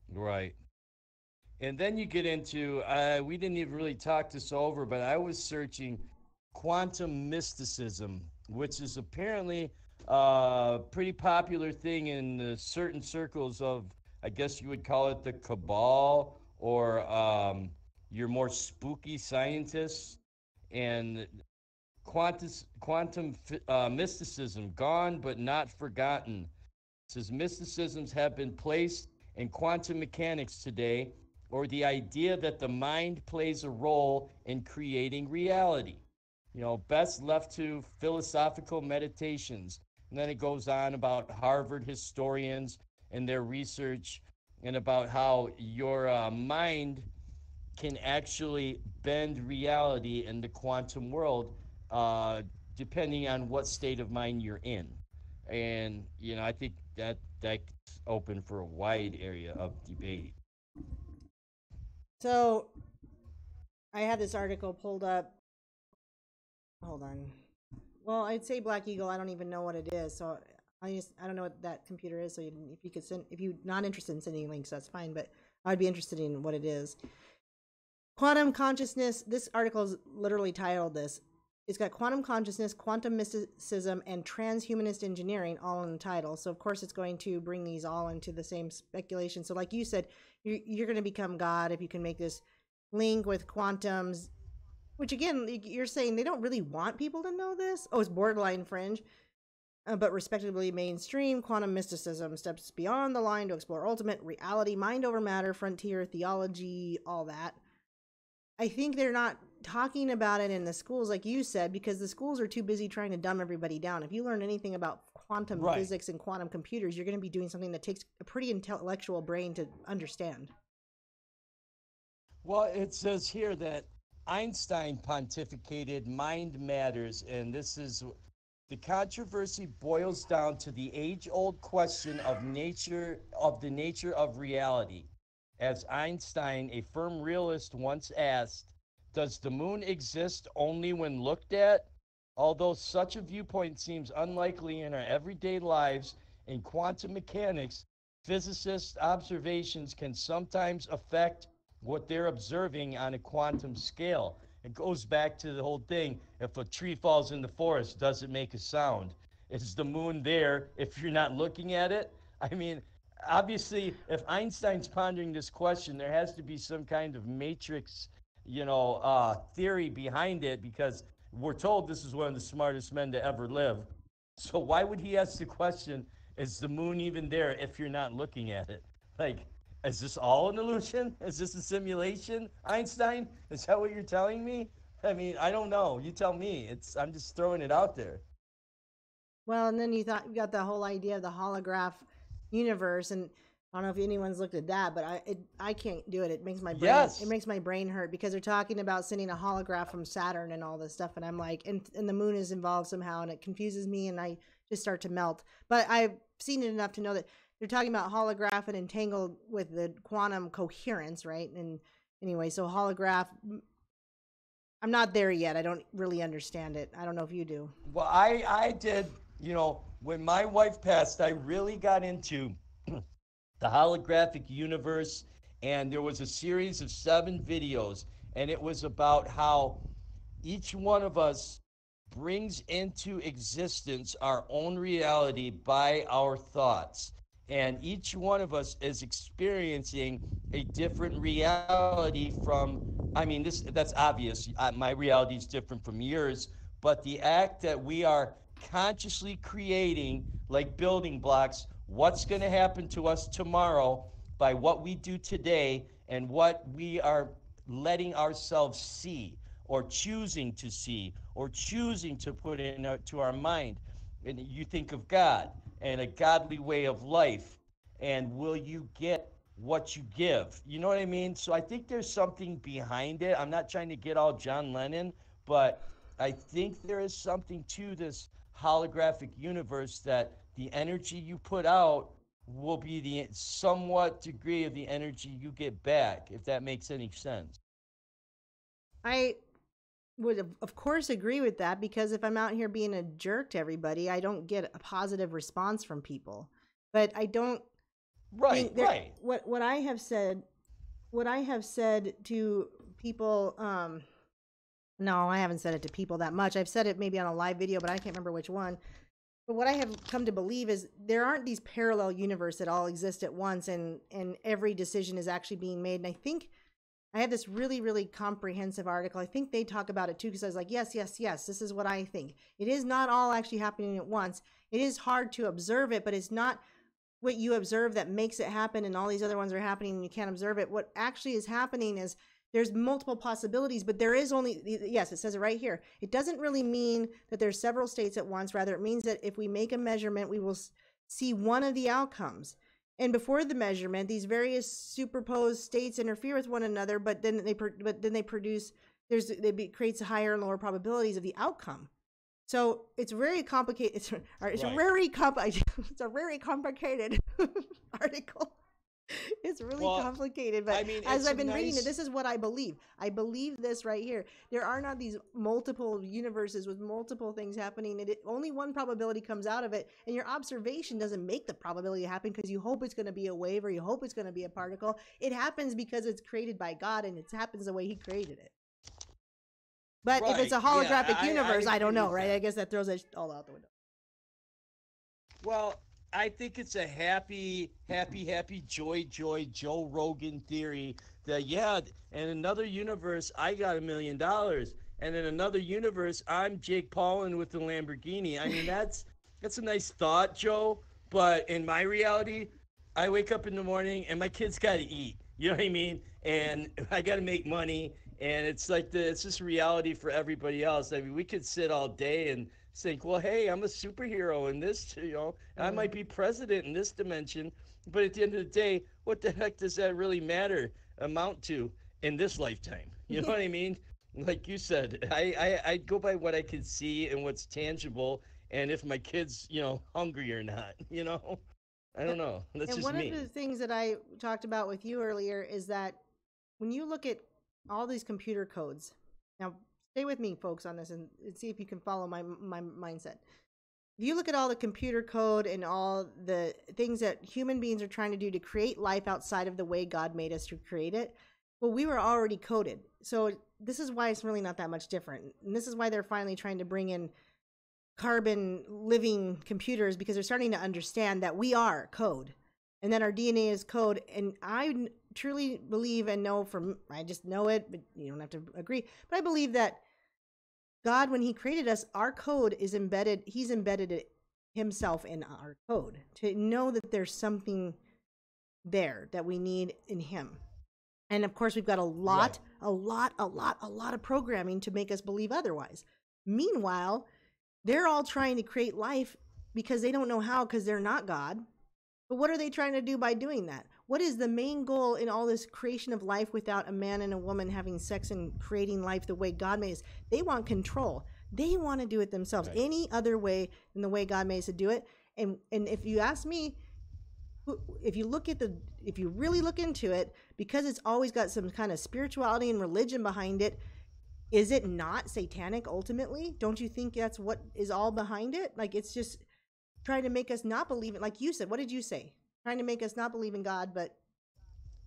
Right. And then you get into, we didn't even really talk this over, but I was searching quantum mysticism, which is apparently a pretty popular thing in certain circles of, I guess you would call it the cabal, or your more spooky scientists. And quantum mysticism, gone but not forgotten. It says mysticisms have been placed and quantum mechanics today, or the idea that the mind plays a role in creating reality. Best left to philosophical meditations. And then it goes on about Harvard historians and their research, and about how your mind can actually bend reality in the quantum world, uh, depending on what state of mind you're in. And I think that's open for a wide area of debate. So I had this article pulled up. Hold on. Well, I'd say Black Eagle. I don't even know what it is. So I don't know what that computer is. So if you could send, if you're not interested in sending links, that's fine. But I'd be interested in what it is. Quantum consciousness. This article is literally titled this. It's got quantum consciousness, quantum mysticism, and transhumanist engineering all in the title. So of course it's going to bring these all into the same speculation. So like you said, you're going to become God if you can make this link with quantums, which again, you're saying they don't really want people to know this. Oh, it's borderline fringe, but respectably mainstream. Quantum mysticism steps beyond the line to explore ultimate reality, mind over matter, frontier theology, all that. I think they're not talking about it in the schools, like you said, because the schools are too busy trying to dumb everybody down. If you learn anything about quantum Right. physics and quantum computers, you're going to be doing something that takes a pretty intellectual brain to understand. Well, it says here that Einstein pontificated mind matters, and this is the controversy boils down to the age-old question of the nature of reality. As Einstein, a firm realist, once asked, does the moon exist only when looked at? Although such a viewpoint seems unlikely in our everyday lives, in quantum mechanics, physicists' observations can sometimes affect what they're observing on a quantum scale. It goes back to the whole thing. If a tree falls in the forest, does it make a sound? Is the moon there if you're not looking at it? I mean, obviously, if Einstein's pondering this question, there has to be some kind of matrix, theory behind it, because we're told this is one of the smartest men to ever live. So why would he ask the question, is the moon even there if you're not looking at it? Like, is this all an illusion? Is this a simulation, Einstein? Is that what you're telling me? I mean, I don't know. You tell me. I'm just throwing it out there. Well, and then you got the whole idea of the holograph universe, and I don't know if anyone's looked at that, but I can't do it. It makes my brain Yes. it makes my brain hurt because they're talking about sending a holograph from Saturn and all this stuff, and I'm like, and the moon is involved somehow, and it confuses me, and I just start to melt. But I've seen it enough to know that they're talking about holograph and entangled with the quantum coherence, right? And anyway, so holograph. I'm not there yet. I don't really understand it. I don't know if you do. Well, I did, when my wife passed, I really got into the holographic universe, and there was a series of 7 videos, and it was about how each one of us brings into existence our own reality by our thoughts. And each one of us is experiencing a different reality from, I mean, that's obvious. My reality is different from yours, but the act that we are consciously creating, like building blocks, what's going to happen to us tomorrow by what we do today and what we are letting ourselves see or choosing to see or choosing to put into our mind. And you think of God and a godly way of life, and will you get what you give? You know what I mean? So I think there's something behind it. I'm not trying to get all John Lennon, but I think there is something to this holographic universe, that the energy you put out will be the somewhat degree of the energy you get back, if that makes any sense. I would of course agree with that, because if I'm out here being a jerk to everybody, I don't get a positive response from people. But I don't Right, think that right. what I have said to people, no, I haven't said it to people that much. I've said it maybe on a live video, but I can't remember which one. But what I have come to believe is there aren't these parallel universes that all exist at once, and every decision is actually being made. And I think I have this really, really comprehensive article. I think they talk about it too, because I was like, yes, this is what I think. It is not all actually happening at once. It is hard to observe it, but it's not what you observe that makes it happen and all these other ones are happening and you can't observe it. What actually is happening is there's multiple possibilities, but there is only, yes, it says it right here. It doesn't really mean that there's several states at once. Rather, it means that if we make a measurement, we will see one of the outcomes. And before the measurement, these various superposed states interfere with one another, but then they produce, creates higher and lower probabilities of the outcome. So it's very complicated. It's a very complicated article. It's really complicated, but I mean, as I've been reading it, this is what I believe. I believe this right here. There are not these multiple universes with multiple things happening. Only one probability comes out of it, and your observation doesn't make the probability happen because you hope it's going to be a wave or you hope it's going to be a particle. It happens because it's created by God, and it happens the way He created it. But if it's a holographic universe, I don't know, right? I guess that throws it all out the window. Well, I think it's a happy, joy, Joe Rogan theory that, in another universe, I got $1 million. And in another universe, I'm Jake Paulin with the Lamborghini. I mean, that's a nice thought, Joe. But in my reality, I wake up in the morning and my kids got to eat. You know what I mean? And I got to make money. And it's like it's just reality for everybody else. I mean, we could sit all day and think, well, hey, I'm a superhero in this, I might be president in this dimension, but at the end of the day, what the heck does that really amount to in this lifetime? You know what I mean? Like you said, I go by what I can see and what's tangible, and if my kid's, hungry or not, I don't know. That's just me. And one of the things that I talked about with you earlier is that when you look at all these computer codes, now stay with me, folks, on this and see if you can follow my mindset. If you look at all the computer code and all the things that human beings are trying to do to create life outside of the way God made us to create it, well, we were already coded. So this is why it's really not that much different. And this is why they're finally trying to bring in carbon living computers, because they're starting to understand that we are code and that our DNA is code. And I truly believe and know I just know it, but you don't have to agree. But I believe that God, when He created us, our code is embedded. He's embedded it Himself in our code to know that there's something there that we need in Him. And of course, we've got a lot of programming to make us believe otherwise. Meanwhile, they're all trying to create life because they don't know how, because they're not God. But what are they trying to do by doing that? What is the main goal in all this creation of life without a man and a woman having sex and creating life the way God made us? They want control. They want to do it themselves any other way than the way God made us to do it. And if you ask me, if you really look into it, because it's always got some kind of spirituality and religion behind it, is it not satanic ultimately? Don't you think that's what is all behind it? Like, it's just trying to make us not believe it. Like you said, what did you say? Trying to make us not believe in God, but...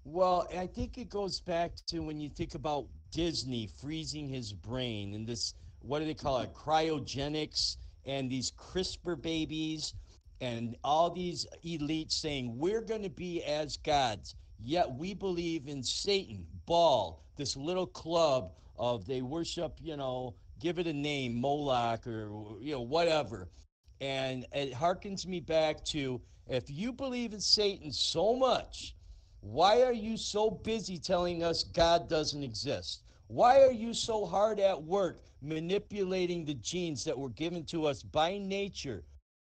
Well, I think it goes back to when you think about Disney freezing his brain and this, what do they call it, cryogenics, and these CRISPR babies and all these elites saying, we're going to be as gods, yet we believe in Satan, Baal, this little club of they worship, give it a name, Moloch or, whatever. And it harkens me back to, if you believe in Satan so much, why are you so busy telling us God doesn't exist? Why are you so hard at work manipulating the genes that were given to us by nature,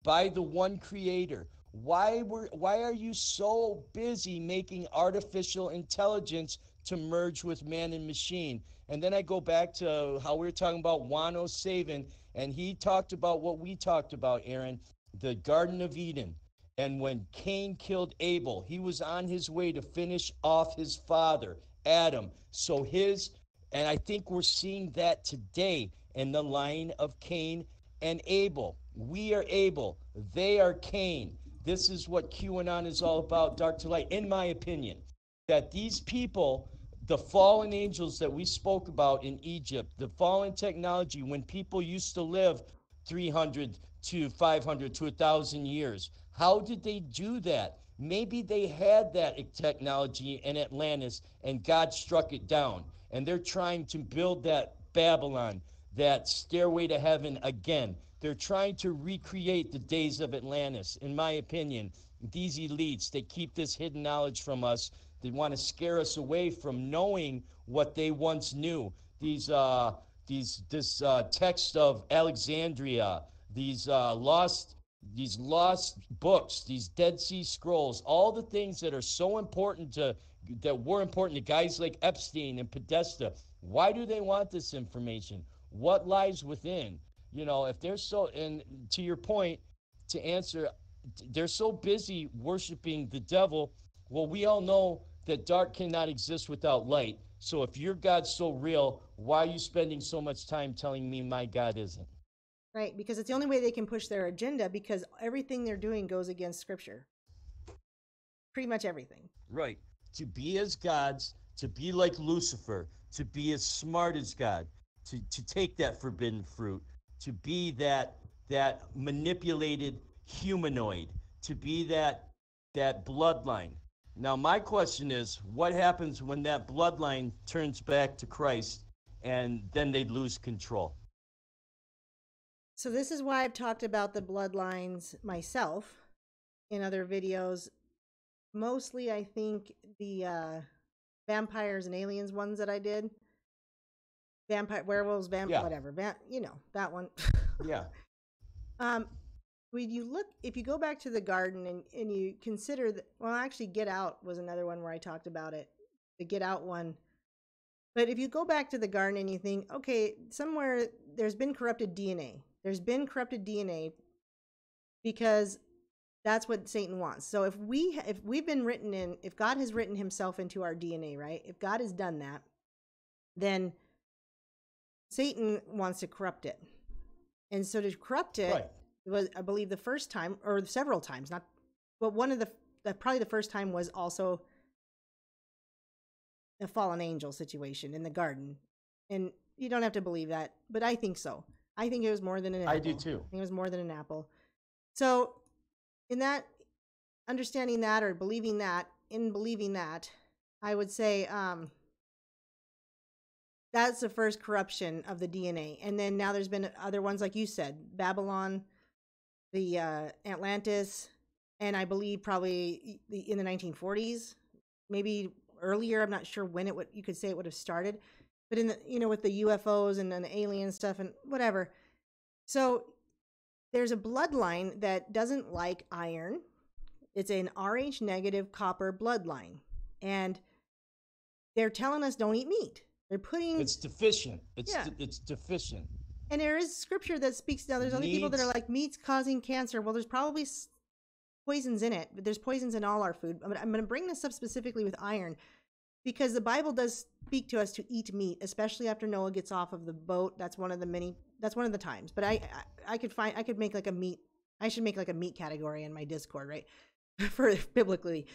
by the one creator? Why are you so busy making artificial intelligence to merge with man and machine? And then I go back to how we were talking about Wano Saban, and he talked about what we talked about, Aaron, the Garden of Eden. And when Cain killed Abel, he was on his way to finish off his father, Adam. And I think we're seeing that today in the line of Cain and Abel. We are Abel, they are Cain. This is what QAnon is all about, dark to light, in my opinion. That these people, the fallen angels that we spoke about in Egypt, the fallen technology, when people used to live 300 to 500 to 1,000 years, how did they do that? Maybe they had that technology in Atlantis and God struck it down. And they're trying to build that Babylon, that stairway to heaven again. They're trying to recreate the days of Atlantis. In my opinion, these elites, they keep this hidden knowledge from us. They want to scare us away from knowing what they once knew. This text of Alexandria, these lost books, these Dead Sea Scrolls, all the things that are so important that were important to guys like Epstein and Podesta. Why do they want this information? What lies within? If they're so, and to your point, to answer, they're so busy worshiping the devil. Well, we all know that dark cannot exist without light. So if your God's so real, why are you spending so much time telling me my God isn't? Right, because it's the only way they can push their agenda, because everything they're doing goes against scripture. Pretty much everything. Right. To be as gods, to be like Lucifer, to be as smart as God, to take that forbidden fruit, to be that manipulated humanoid, to be that bloodline. Now my question is, what happens when that bloodline turns back to Christ and then they lose control? So this is why I've talked about the bloodlines myself in other videos. Mostly, I think the vampires and aliens ones that I did. Vampire, werewolves, Yeah. whatever. That one. Yeah. When you look, if you go back to the garden and you consider that, well, actually, Get Out was another one where I talked about it, the Get Out one. But if you go back to the garden and you think, okay, somewhere there's been corrupted DNA. There's been corrupted DNA because that's what Satan wants. So if we've been written in, if God has written himself into our DNA, right? If God has done that, then Satan wants to corrupt it. And so to corrupt it, Right. was, I believe, the first time, or several times, not, but one of probably the first time was also a fallen angel situation in the garden. And you don't have to believe that, but I think so. I think it was more than an apple. I do too. I think it was more than an apple. So in that, understanding that, or believing that, I would say that's the first corruption of the DNA. And then now there's been other ones, like you said, Babylon, the Atlantis, and I believe probably in the 1940s, maybe earlier. I'm not sure when you could say it would have started, but in the, with the UFOs and the alien stuff and whatever. So there's a bloodline that doesn't like iron. It's an Rh negative copper bloodline, and they're telling us don't eat meat. They're putting, it's deficient. It's deficient. And there is scripture that speaks. Now, there's other people that are like, meat's causing cancer. Well, there's probably poisons in it, but there's poisons in all our food. I'm going to bring this up specifically with iron, because the Bible does speak to us to eat meat, especially after Noah gets off of the boat. That's one of the times. But I should make like a meat category in my Discord, right? For biblically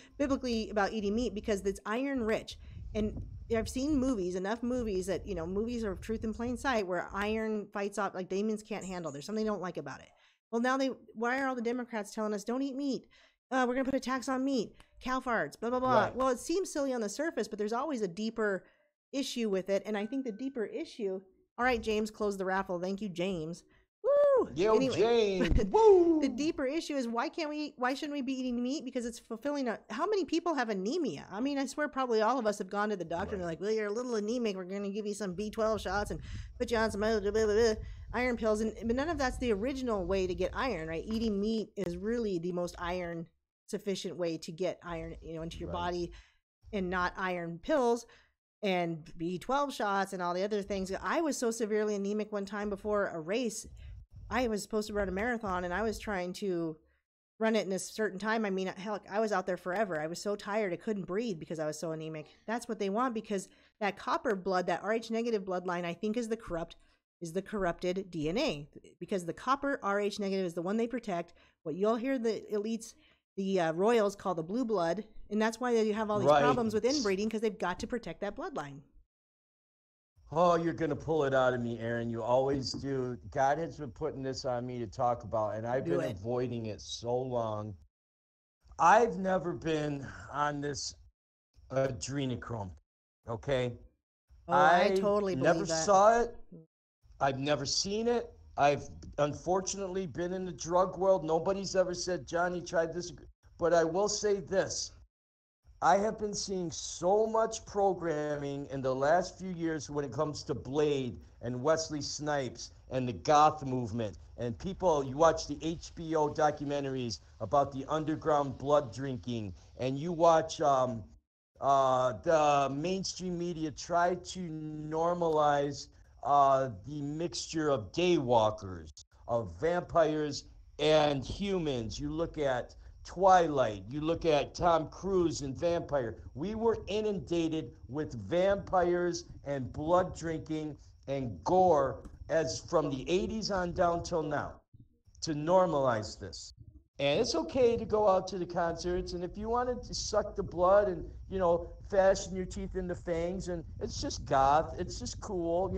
about eating meat, because it's iron rich. And I've seen enough movies that, movies are truth in plain sight, where iron fights off, like demons can't handle. There's something they don't like about it. Well, now why are all the Democrats telling us don't eat meat? We're going to put a tax on meat, cow farts, blah, blah, blah. Right. Well, it seems silly on the surface, but there's always a deeper issue with it. And I think the deeper issue, all right, James, close the raffle. Thank you, James. Woo! Yo, anyway, James. Woo! The deeper issue is why shouldn't we be eating meat? Because it's fulfilling how many people have anemia? I mean, I swear probably all of us have gone to the doctor and they're like, well, you're a little anemic. We're going to give you some B12 shots and put you on some iron pills. But none of that's the original way to get iron, right? Eating meat is really the most iron sufficient way to get iron, into your body, and not iron pills and B12 shots and all the other things. I was so severely anemic one time before a race. I was supposed to run a marathon, and I was trying to run it in a certain time. I mean, heck, I was out there forever. I was so tired I couldn't breathe because I was so anemic. That's what they want, because that copper blood, that Rh negative bloodline, I think is the corrupted DNA, because the copper Rh negative is the one they protect. What you'll hear the elites, the royals, call the blue blood, and that's why they have all these problems with inbreeding, because they've got to protect that bloodline. Oh, you're going to pull it out of me, Aaron. You always do. God has been putting this on me to talk about, and I've been avoiding it so long. I've never been on this adrenochrome, okay? Oh, I totally believe that. Never saw it. I've never seen it. I've unfortunately been in the drug world. Nobody's ever said, Johnny, try this. But I will say this. I have been seeing so much programming in the last few years when it comes to Blade and Wesley Snipes and the goth movement. And people, you watch the HBO documentaries about the underground blood drinking, and you watch the mainstream media try to normalize the mixture of daywalkers, of vampires and humans. You look at Twilight, you look at Tom Cruise and Vampire. We were inundated with vampires and blood drinking and gore as from the 80s on down till now to normalize this. And it's okay to go out to the concerts, and if you want to suck the blood and, fashion your teeth into fangs, and it's just goth, it's just cool,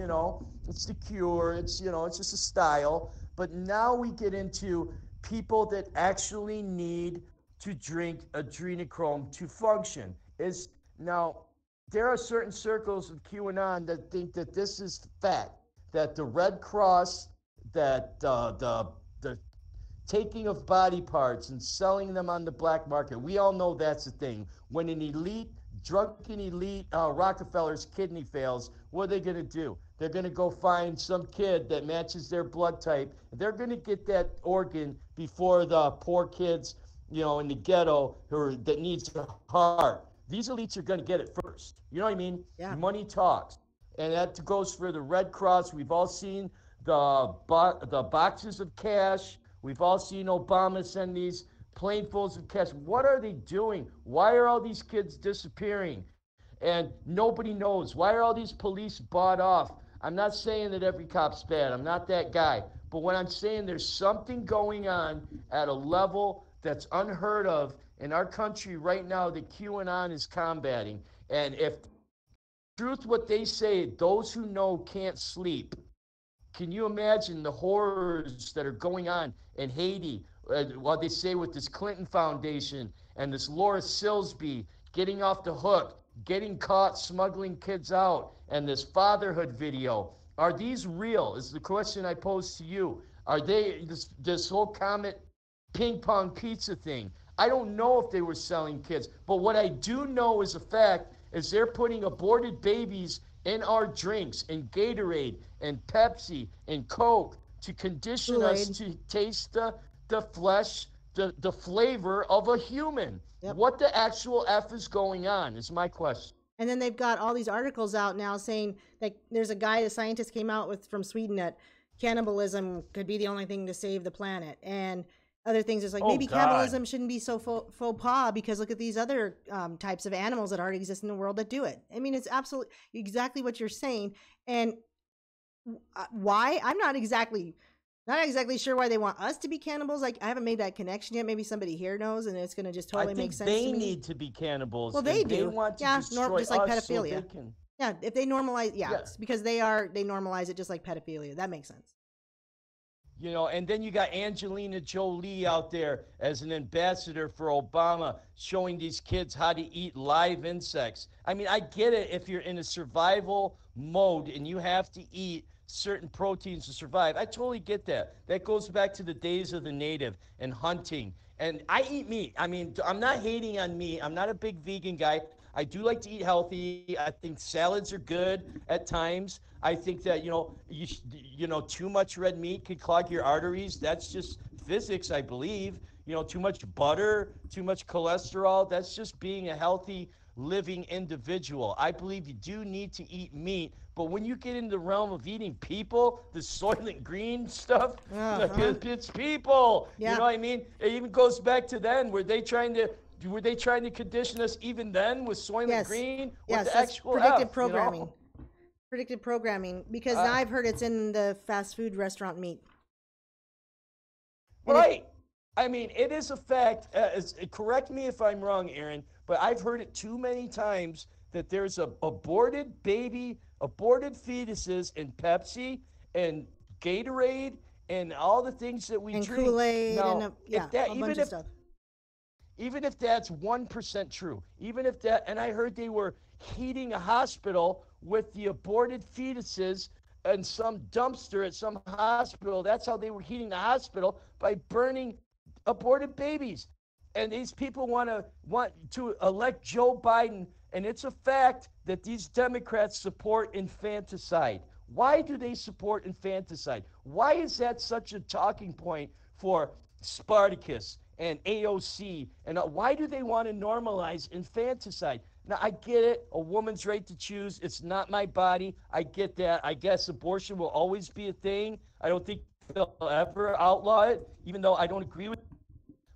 it's the Cure, it's just a style. But now we get into people that actually need to drink adrenochrome to function. Is now there are certain circles of QAnon that think that this is fact, that the Red Cross, that the taking of body parts and selling them on the black market. We all know that's the thing. When an drunken elite Rockefeller's kidney fails, what are they going to do? They're going to go find some kid that matches their blood type. They're going to get that organ before the poor kids, in the ghetto that needs a heart. These elites are going to get it first. You know what I mean? Yeah. Money talks. And that goes for the Red Cross. We've all seen the boxes of cash. We've all seen Obama send these planefuls of cash. What are they doing? Why are all these kids disappearing? And nobody knows. Why are all these police bought off? I'm not saying that every cop's bad. I'm not that guy. But what I'm saying, there's something going on at a level that's unheard of in our country right now that QAnon is combating. And if truth what they say, those who know can't sleep. Can you imagine the horrors that are going on in Haiti? What they say with this Clinton Foundation and this Laura Silsby getting off the hook, getting caught smuggling kids out, and this fatherhood video. Are these real? Is the question I pose to you. Are they this whole Comet ping pong pizza thing? I don't know if they were selling kids, but what I do know is a fact is they're putting aborted babies in our drinks, in Gatorade, and Pepsi, and Coke to condition Kool-Aid. us to taste the flesh, the flavor of a human. Yep. What the actual F is going on is my question. And then they've got all these articles out now saying that there's a guy, a scientist came out with from Sweden, that cannibalism could be the only thing to save the planet. And other things is like, maybe cannibalism shouldn't be so faux pas because look at these other types of animals that already exist in the world that do it. I mean, it's absolutely exactly what you're saying. And why? I'm not exactly sure why they want us to be cannibals. Like, I haven't made that connection yet. Maybe somebody here knows, and it's going to just totally make sense to me. They need to be cannibals. Well, they do. They want to destroy just like us pedophilia. So they can... Yeah, if they normalize, it's because they normalize it just like pedophilia. That makes sense. And then you got Angelina Jolie out there as an ambassador for Obama, showing these kids how to eat live insects. I mean, I get it if you're in a survival mode and you have to eat certain proteins to survive. I totally get that. That goes back to the days of the native and hunting. And I eat meat. I mean, I'm not hating on meat. I'm not a big vegan guy. I do like to eat healthy. I think salads are good at times. I think that, too much red meat could clog your arteries. That's just physics, I believe. Too much butter, too much cholesterol. That's just being a healthy, living individual. I believe you do need to eat meat. But when you get into the realm of eating people, the Soylent Green stuff, it's people. Yeah. You know what I mean? It even goes back to then. Were they trying to condition us even then with Soylent Green? Yes, the actual predictive programming. Predictive programming, because now I've heard it's in the fast food restaurant meat. Right. I mean, it is a fact. Correct me if I'm wrong, Aaron, but I've heard it too many times that there's aborted fetuses in Pepsi and Gatorade and all the things that we and drink. Kool-Aid now, and a bunch of stuff. Even if that's 1% true, and I heard they were heating a hospital with the aborted fetuses in some dumpster at some hospital. That's how they were heating the hospital, by burning aborted babies. And these people want to elect Joe Biden, and it's a fact that these Democrats support infanticide. Why do they support infanticide? Why is that such a talking point for Spartacus and AOC? And why do they want to normalize infanticide? Now, I get it. A woman's right to choose. It's not my body. I get that. I guess abortion will always be a thing. I don't think they'll ever outlaw it, even though I don't agree with it.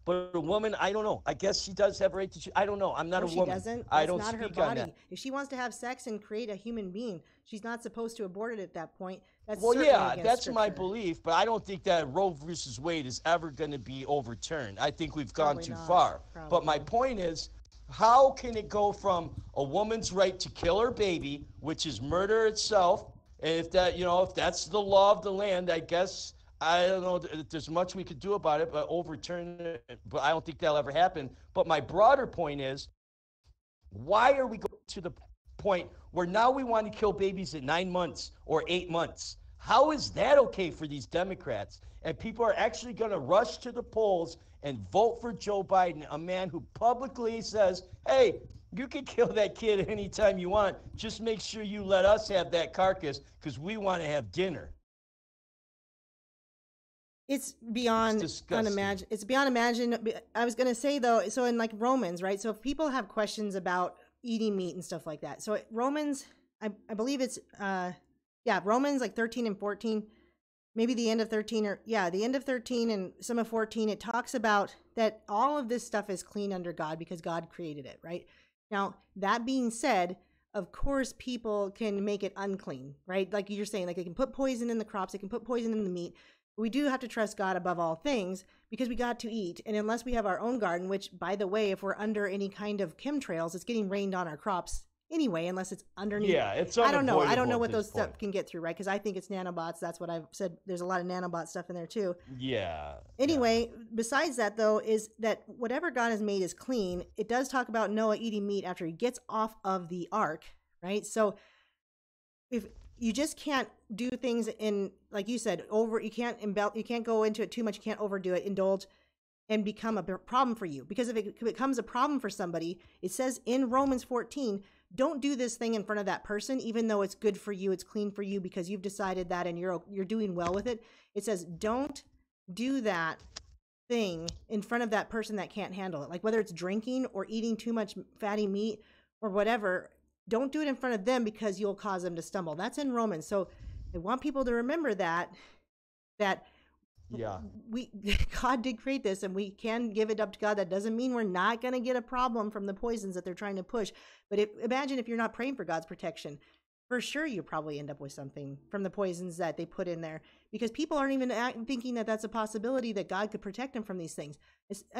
But a woman, I don't know. I guess she does have a right to choose. I don't know. I'm not No, a she woman. doesn't. I That's don't not her speak on body. that. If she wants to have sex and create a human being, she's not supposed to abort it at that point. That's Well, certainly yeah, against that's my scripture. belief, but I don't think that Roe versus Wade is ever going to be overturned. I think we've gone Probably too not. far. But my Probably. point is, how can it go from a woman's right to kill her baby, which is murder itself, and if that, if that's the law of the land, I guess I don't know if there's much we could do about it, but overturn it. But I don't think that'll ever happen. But my broader point is, why are we going to the point where now we want to kill babies at 9 months or 8 months? How is that okay for these Democrats? And people are actually going to rush to the polls and vote for Joe Biden, a man who publicly says, hey, you can kill that kid anytime you want. Just make sure you let us have that carcass because we want to have dinner. It's It's beyond disgusting. It's beyond imagine. I was going to say though, so in like Romans, right? So if people have questions about eating meat and stuff like that, so Romans, I believe it's yeah, Romans like 13 and 14, maybe the end of 13, or yeah, the end of 13 and some of 14, it talks about that all of this stuff is clean under God because God created it, right? Now, that being said, of course people can make it unclean, right? Like you're saying, like they can put poison in the crops, they can put poison in the meat. We do have to trust God above all things because we got to eat. And unless we have our own garden, which, by the way, if we're under any kind of chemtrails, it's getting rained on our crops anyway, unless it's underneath. Yeah, it's I don't know. I don't unavoidable know at what this those point. stuff can get through, right? Because I think it's nanobots. That's what I've said. There's a lot of nanobot stuff in there too. Yeah, yeah. Anyway, besides that, though, is that whatever God has made is clean. It does talk about Noah eating meat after he gets off of the ark, right? So if you just can't do things in, like you said, you can't go into it too much, you can't overdo it, indulge, and become a problem for you. Because if it becomes a problem for somebody, it says in Romans 14, don't do this thing in front of that person, even though it's good for you, it's clean for you because you've decided that and you're doing well with it. It says don't do that thing in front of that person that can't handle it. Like whether it's drinking or eating too much fatty meat or whatever, don't do it in front of them because you'll cause them to stumble. That's in Romans. So I want people to remember that Yeah. we God did create this and we can give it up to God. That doesn't mean we're not going to get a problem from the poisons that they're trying to push. But imagine if you're not praying for God's protection. For sure, you probably end up with something from the poisons that they put in there because people aren't even thinking that that's a possibility that God could protect them from these things.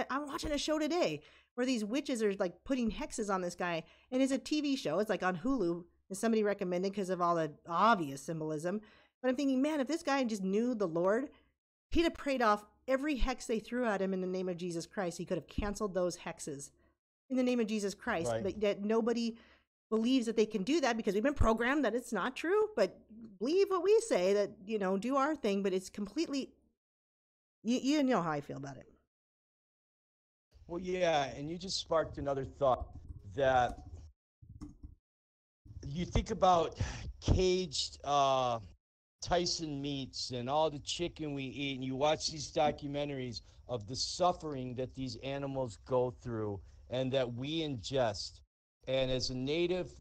I'm watching a show today where these witches are like putting hexes on this guy, and it's a TV show. It's like on Hulu. Is somebody recommended because of all the obvious symbolism. But I'm thinking, man, if this guy just knew the Lord, he'd have prayed off every hex they threw at him in the name of Jesus Christ. He could have canceled those hexes in the name of Jesus Christ. Right. But yet nobody believes that they can do that because we've been programmed that it's not true. But believe what we say, that, do our thing. But it's completely, you know how I feel about it. Well, yeah, and you just sparked another thought that you think about caged Tyson meats and all the chicken we eat, and you watch these documentaries of the suffering that these animals go through and that we ingest. And as a native,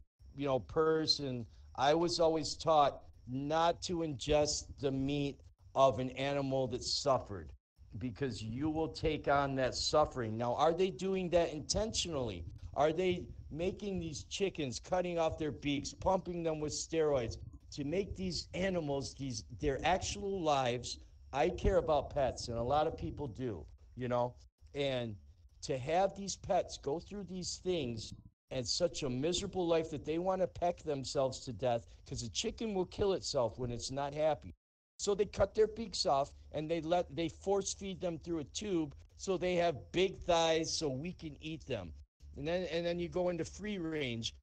person, I was always taught not to ingest the meat of an animal that suffered because you will take on that suffering. Now, are they doing that intentionally? Are they making these chickens, cutting off their beaks, pumping them with steroids to make these animals, their actual lives? I care about pets, and a lot of people do, and to have these pets go through these things and such a miserable life that they want to peck themselves to death because a chicken will kill itself when it's not happy. So they cut their beaks off and they force feed them through a tube so they have big thighs so we can eat them. And then you go into free range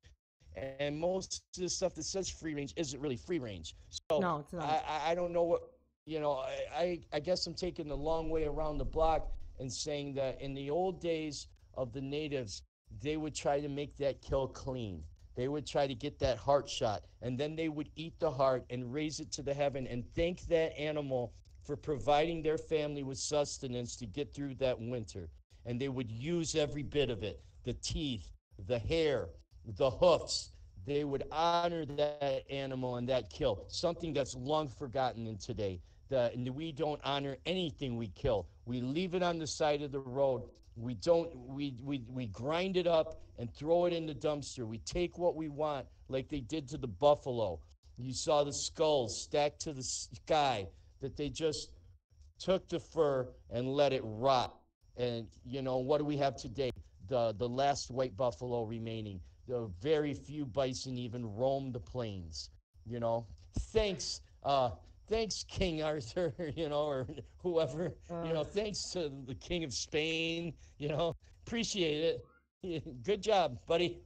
and most of the stuff that says free range isn't really free range. So No, it's not. I don't know what, I guess I'm taking the long way around the block and saying that in the old days of the natives, they would try to make that kill clean. They would try to get that heart shot, and then they would eat the heart and raise it to the heaven and thank that animal for providing their family with sustenance to get through that winter. And they would use every bit of it, the teeth, the hair, the hoofs. They would honor that animal and that kill, something that's long forgotten in today. We don't honor anything we kill. We leave it on the side of the road. We don't. We grind it up and throw it in the dumpster. We take what we want, like they did to the buffalo. You saw the skulls stacked to the sky that they just took the fur and let it rot. And what do we have today? The last white buffalo remaining. The very few bison even roam the plains. You know, thanks, thanks King Arthur. Or whoever. Uh, Thanks to the King of Spain. Appreciate it. Good job, buddy.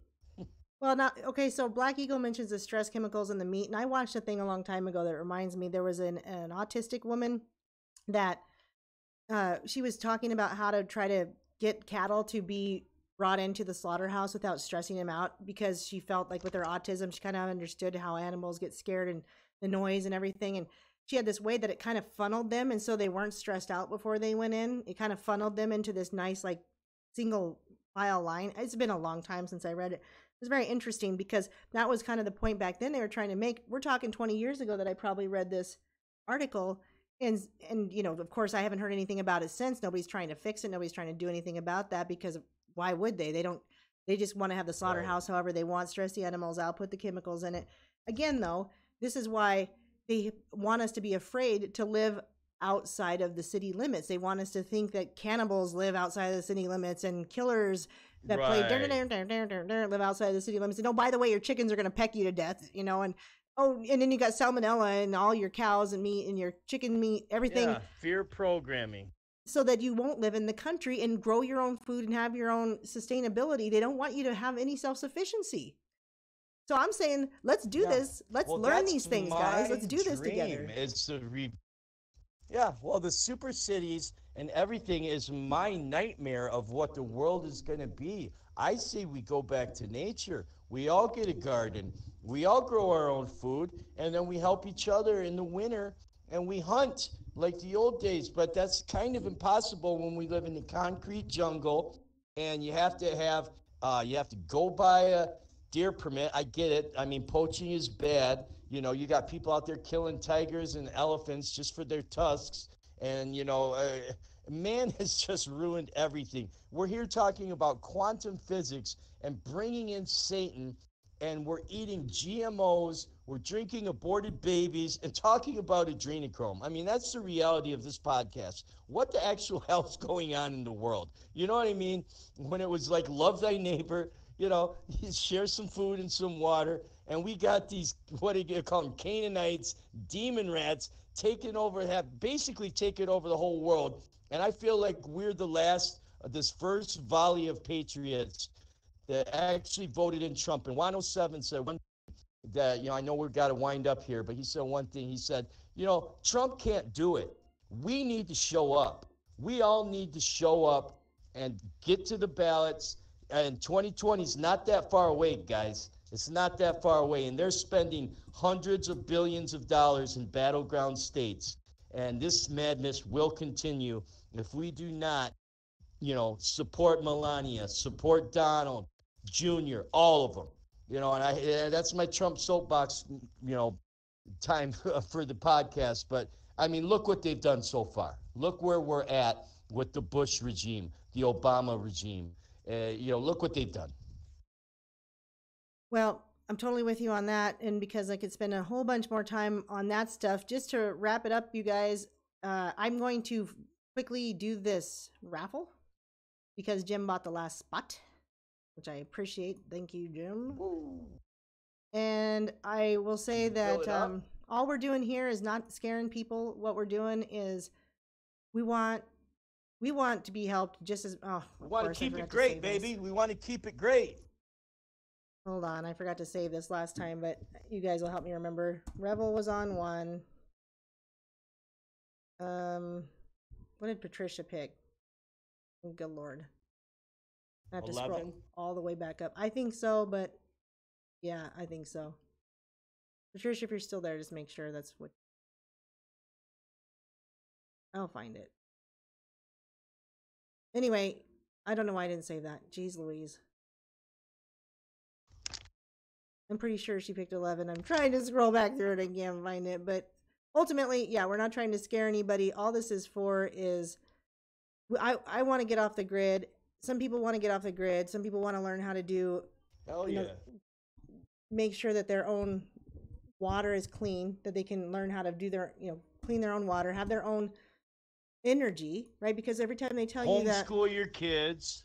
well, now, okay, so Black Eagle mentions the stress chemicals in the meat, and I watched a thing a long time ago that reminds me. There was an autistic woman that she was talking about how to try to get cattle to be brought into the slaughterhouse without stressing them out, because she felt like with her autism, she kind of understood how animals get scared and the noise and everything. And she had this way that it kind of funneled them. And so they weren't stressed out before they went in. It kind of funneled them into this nice, like, single file line. It's been a long time since I read it. It was very interesting because that was kind of the point back then they were trying to make. We're talking 20 years ago that I probably read this article. And of course, I haven't heard anything about it since. Nobody's trying to fix it. Nobody's trying to do anything about that, because why would they? They just want to have the Right. slaughterhouse however they want, stress the animals out, put the chemicals in it. Again, though, this is why they want us to be afraid to live outside of the city limits. They want us to think that cannibals live outside of the city limits, and killers that play Right. live outside of the city limits. And oh, by the way, your chickens are going to peck you to death, and oh, and then you got salmonella in all your cows and meat and your chicken meat, everything, Yeah. Fear programming. so that you won't live in the country and grow your own food and have your own sustainability. They don't want you to have any self-sufficiency. So I'm saying, let's do Yeah. this. Let's Well, learn that's these things, guys. my Let's do this dream. together. It's to Yeah, well, the super cities and everything is my nightmare of what the world is going to be. I say we go back to nature. We all get a garden. We all grow our own food, and then we help each other in the winter and we hunt like the old days. But that's kind of impossible when we live in the concrete jungle, and you have to go buy a deer permit. I get it. I mean, poaching is bad. You got people out there killing tigers and elephants just for their tusks. And, man has just ruined everything. We're here talking about quantum physics and bringing in Satan, and we're eating GMOs. We're drinking aborted babies and talking about adrenochrome. I mean, that's the reality of this podcast. What the actual hell's going on in the world? You know what I mean? When it was like, love thy neighbor, you share some food and some water, and we got these, what do you call them, Canaanites, demon rats, have basically taken over the whole world. And I feel like we're the last of this first volley of patriots that actually voted in Trump. And 107 said one that, I know we've got to wind up here, but he said one thing. He said, Trump can't do it. We need to show up. We all need to show up and get to the ballots. And 2020 is not that far away, guys. It's not that far away. And they're spending hundreds of billions of dollars in battleground states. And this madness will continue if we do not, support Melania, support Donald Jr., all of them. And that's my Trump soapbox, time for the podcast. But I mean, look what they've done so far. Look where we're at with the Bush regime, the Obama regime. Look what they've done. Well, I'm totally with you on that. And because I could spend a whole bunch more time on that stuff, just to wrap it up, you guys, I'm going to quickly do this raffle because Jim bought the last spot, which I appreciate. Thank you, Jim. Woo. And I will say Fill it that up. all we're doing here is not scaring people. What we're doing is we want to be helped just as. Oh, We of want course, to I keep forgot it to say great, this. baby. We want to keep it great. Hold on, I forgot to save this last time, but you guys will help me remember. Revel was on 1. What did Patricia pick? Oh, good lord. I have to 11? scroll all the way back up. I think so, but yeah, I think so. Patricia, if you're still there, just make sure that's what. I'll find it. Anyway, I don't know why I didn't save that. Jeez Louise. I'm pretty sure she picked 11. I'm trying to scroll back through it and can't find it. But ultimately, yeah, we're not trying to scare anybody. All this is for is I want to get off the grid. Some people want to get off the grid. Some people want to learn how to do, Hell yeah. Make sure that their own water is clean, that they can learn how to do their, clean their own water, have their own energy, right? Because every time they tell you that homeschool your kids.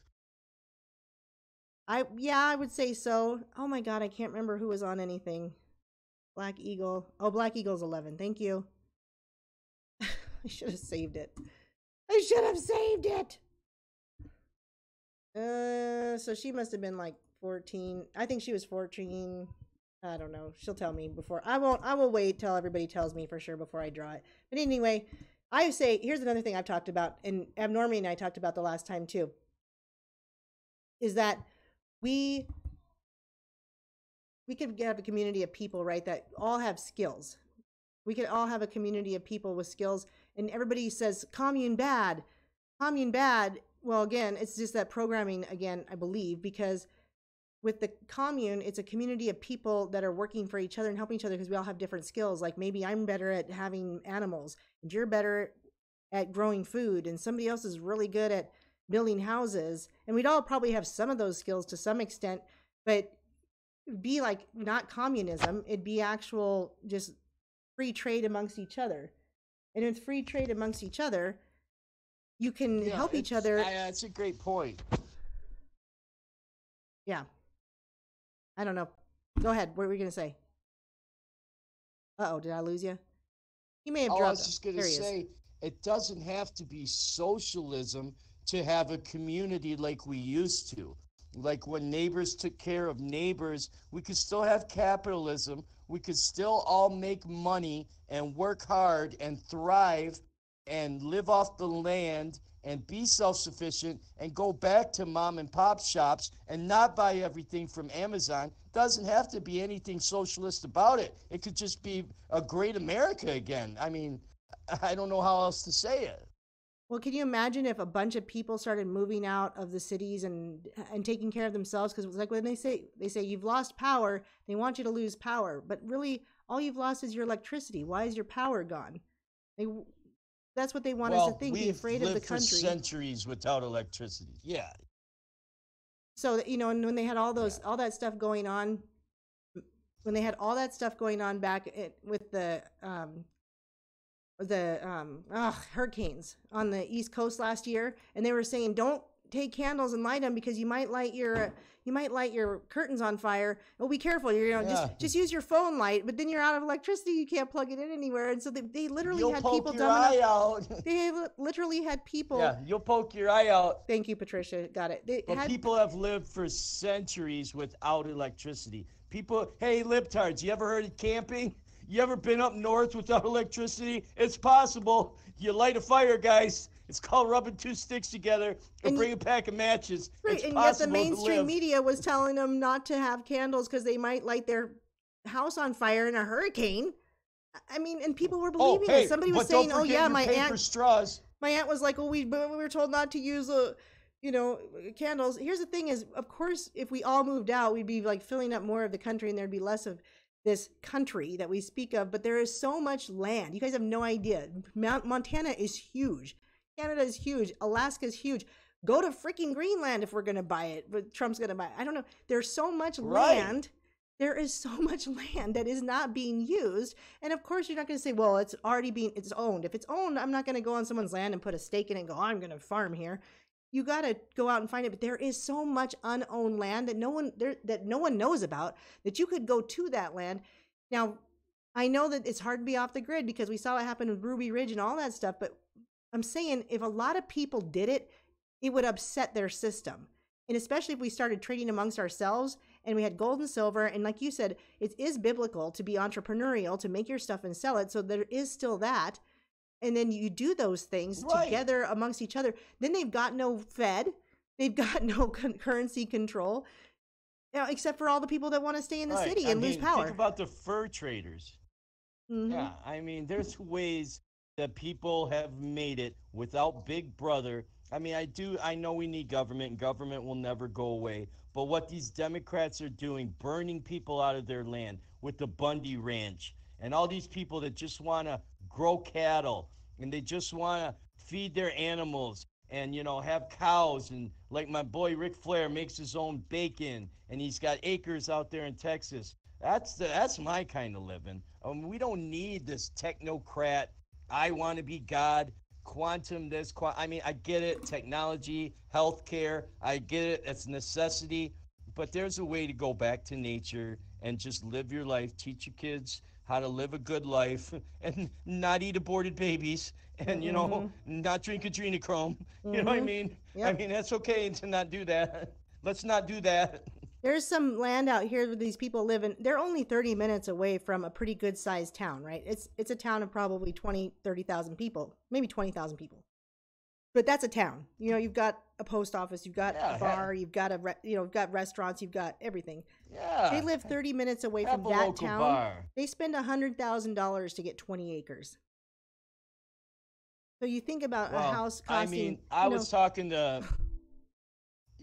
I would say so. Oh my god, I can't remember who was on anything. Black Eagle. Oh, Black Eagle's 11. Thank you. I should have saved it. I should have saved it. So she must have been like 14. I think she was 14. I don't know. She'll tell me before. I will wait till everybody tells me for sure before I draw it. But anyway, I say, here's another thing I've talked about, and Abnormie and I talked about the last time too, is that we could have a community of people, right, that all have skills. We could all have a community of people with skills, and everybody says commune bad. Commune bad. Well, again, it's just that programming again, I believe, because with the commune, it's a community of people that are working for each other and helping each other because we all have different skills. Like maybe I'm better at having animals and you're better at growing food and somebody else is really good at building houses. And we'd all probably have some of those skills to some extent, but it'd be like not communism. It'd be actual just free trade amongst each other. And with free trade amongst each other, you can help each other. That's a great point. Yeah. I don't know. Go ahead. What were we going to say? Uh-oh, did I lose you? You may have dropped. I was just going to say, it doesn't have to be socialism to have a community like we used to. Like when neighbors took care of neighbors, we could still have capitalism. We could still all make money and work hard and thrive and live off the land and be self-sufficient and go back to mom and pop shops and not buy everything from Amazon. Doesn't have to be anything socialist about it. It could just be a great America again. I mean, I don't know how else to say it. Well, can you imagine if a bunch of people started moving out of the cities and taking care of themselves? Because it's like when they say you've lost power, they want you to lose power. But really, all you've lost is your electricity. Why is your power gone? That's what they want us to think. Be afraid of the country. For centuries without electricity. Yeah. So and when they had all that stuff going on, back with the hurricanes on the East Coast last year, and they were saying don't take candles and light them because you might light your curtains on fire. Oh, be careful! Just use your phone light, but then you're out of electricity. You can't plug it in anywhere, and so they literally had people dumbing up. They literally had people. Yeah, you'll poke your eye out. Thank you, Patricia. Got it. People have lived for centuries without electricity. Hey, libtards, you ever heard of camping? You ever been up north without electricity? It's possible. You light a fire, guys. It's called rubbing two sticks together and bring a pack of matches. Right, it's and possible yet the mainstream media was telling them not to have candles because they might light their house on fire in a hurricane. I mean, and people were believing it. Somebody was saying, "Oh yeah, my aunt." Straws. My aunt was like, "Well, we were told not to use candles." Here's the thing: is of course, if we all moved out, we'd be like filling up more of the country, and there'd be less of this country that we speak of. But there is so much land. You guys have no idea. Montana is huge. Canada is huge. Alaska is huge. Go to freaking Greenland if we're going to buy it. But Trump's going to buy it. I don't know. There's so much land. There is so much land that is not being used. And of course, you're not going to say, well, it's owned. If it's owned, I'm not going to go on someone's land and put a stake in it and go, I'm going to farm here. You got to go out and find it. But there is so much unowned land that no one knows about, that you could go to that land. Now, I know that it's hard to be off the grid because we saw what happened with Ruby Ridge and all that stuff. But I'm saying if a lot of people did it, it would upset their system. And especially if we started trading amongst ourselves and we had gold and silver. And like you said, it is biblical to be entrepreneurial, to make your stuff and sell it. So there is still that. And then you do those things together amongst each other. Then they've got no Fed. They've got no currency control, except for all the people that want to stay in the city and lose power. Think about the fur traders. Yeah, I mean, there's ways that people have made it without Big Brother. I mean, I know we need government, and government will never go away. But what these Democrats are doing, burning people out of their land with the Bundy Ranch, and all these people that just want to grow cattle, and they just want to feed their animals, and have cows, and like my boy Ric Flair makes his own bacon, and he's got acres out there in Texas. That's my kind of living. We don't need this technocrat. I want to be God. Quantum this. I mean, I get it. Technology, healthcare. I get it. It's a necessity. But there's a way to go back to nature and just live your life. Teach your kids how to live a good life and not eat aborted babies and, not drink adrenochrome. You know what I mean? Yep. I mean, that's okay to not do that. Let's not do that. There's some land out here where these people live in. They're only 30 minutes away from a pretty good sized town, right? It's a town of probably 20, 30,000 people, maybe 20,000 people. But that's a town. You've got a post office, you've got a bar, you've got you've got restaurants, you've got everything. Yeah. They live 30 minutes away from that town. Bar. They spend $100,000 to get 20 acres. So you think about a house costing. I mean, I was talking to.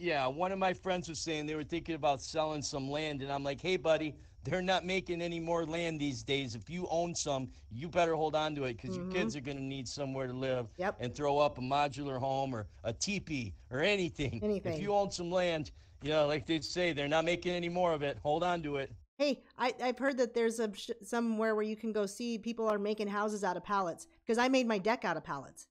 Yeah, one of my friends was saying they were thinking about selling some land, and I'm like, hey, buddy, they're not making any more land these days. If you own some, you better hold on to it because your kids are going to need somewhere to live and throw up a modular home or a teepee or anything. If you own some land, like they say, they're not making any more of it. Hold on to it. Hey, I've heard that there's somewhere where you can go see people are making houses out of pallets because I made my deck out of pallets.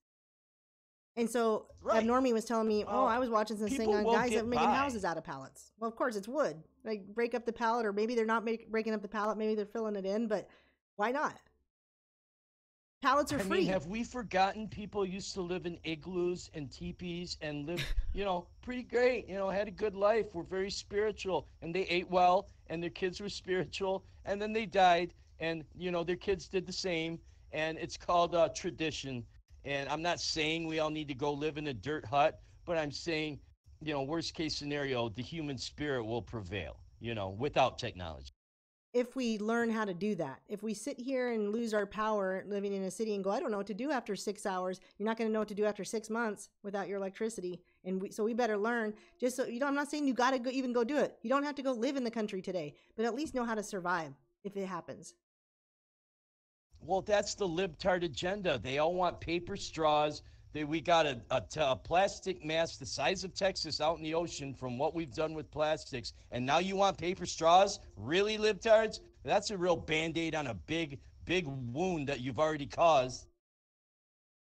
And so Normie was telling me, I was watching this thing on guys that were making houses out of pallets. Well, of course, it's wood. Like, break up the pallet, or maybe they're not breaking up the pallet. Maybe they're filling it in, but why not? Pallets are free. I mean, have we forgotten people used to live in igloos and teepees and live, pretty great, had a good life, were very spiritual, and they ate well, and their kids were spiritual, and then they died, and, their kids did the same, and it's called tradition. And I'm not saying we all need to go live in a dirt hut, but I'm saying, worst case scenario, the human spirit will prevail, without technology. If we learn how to do that, if we sit here and lose our power living in a city and go, I don't know what to do after 6 hours, you're not going to know what to do after 6 months without your electricity. And so we better learn. Just so, I'm not saying you got to even go do it. You don't have to go live in the country today, but at least know how to survive if it happens. Well, that's the libtard agenda. They all want paper straws. We got a plastic mass the size of Texas out in the ocean from what we've done with plastics. And now you want paper straws? Really, libtards? That's a real Band-Aid on a big wound that you've already caused.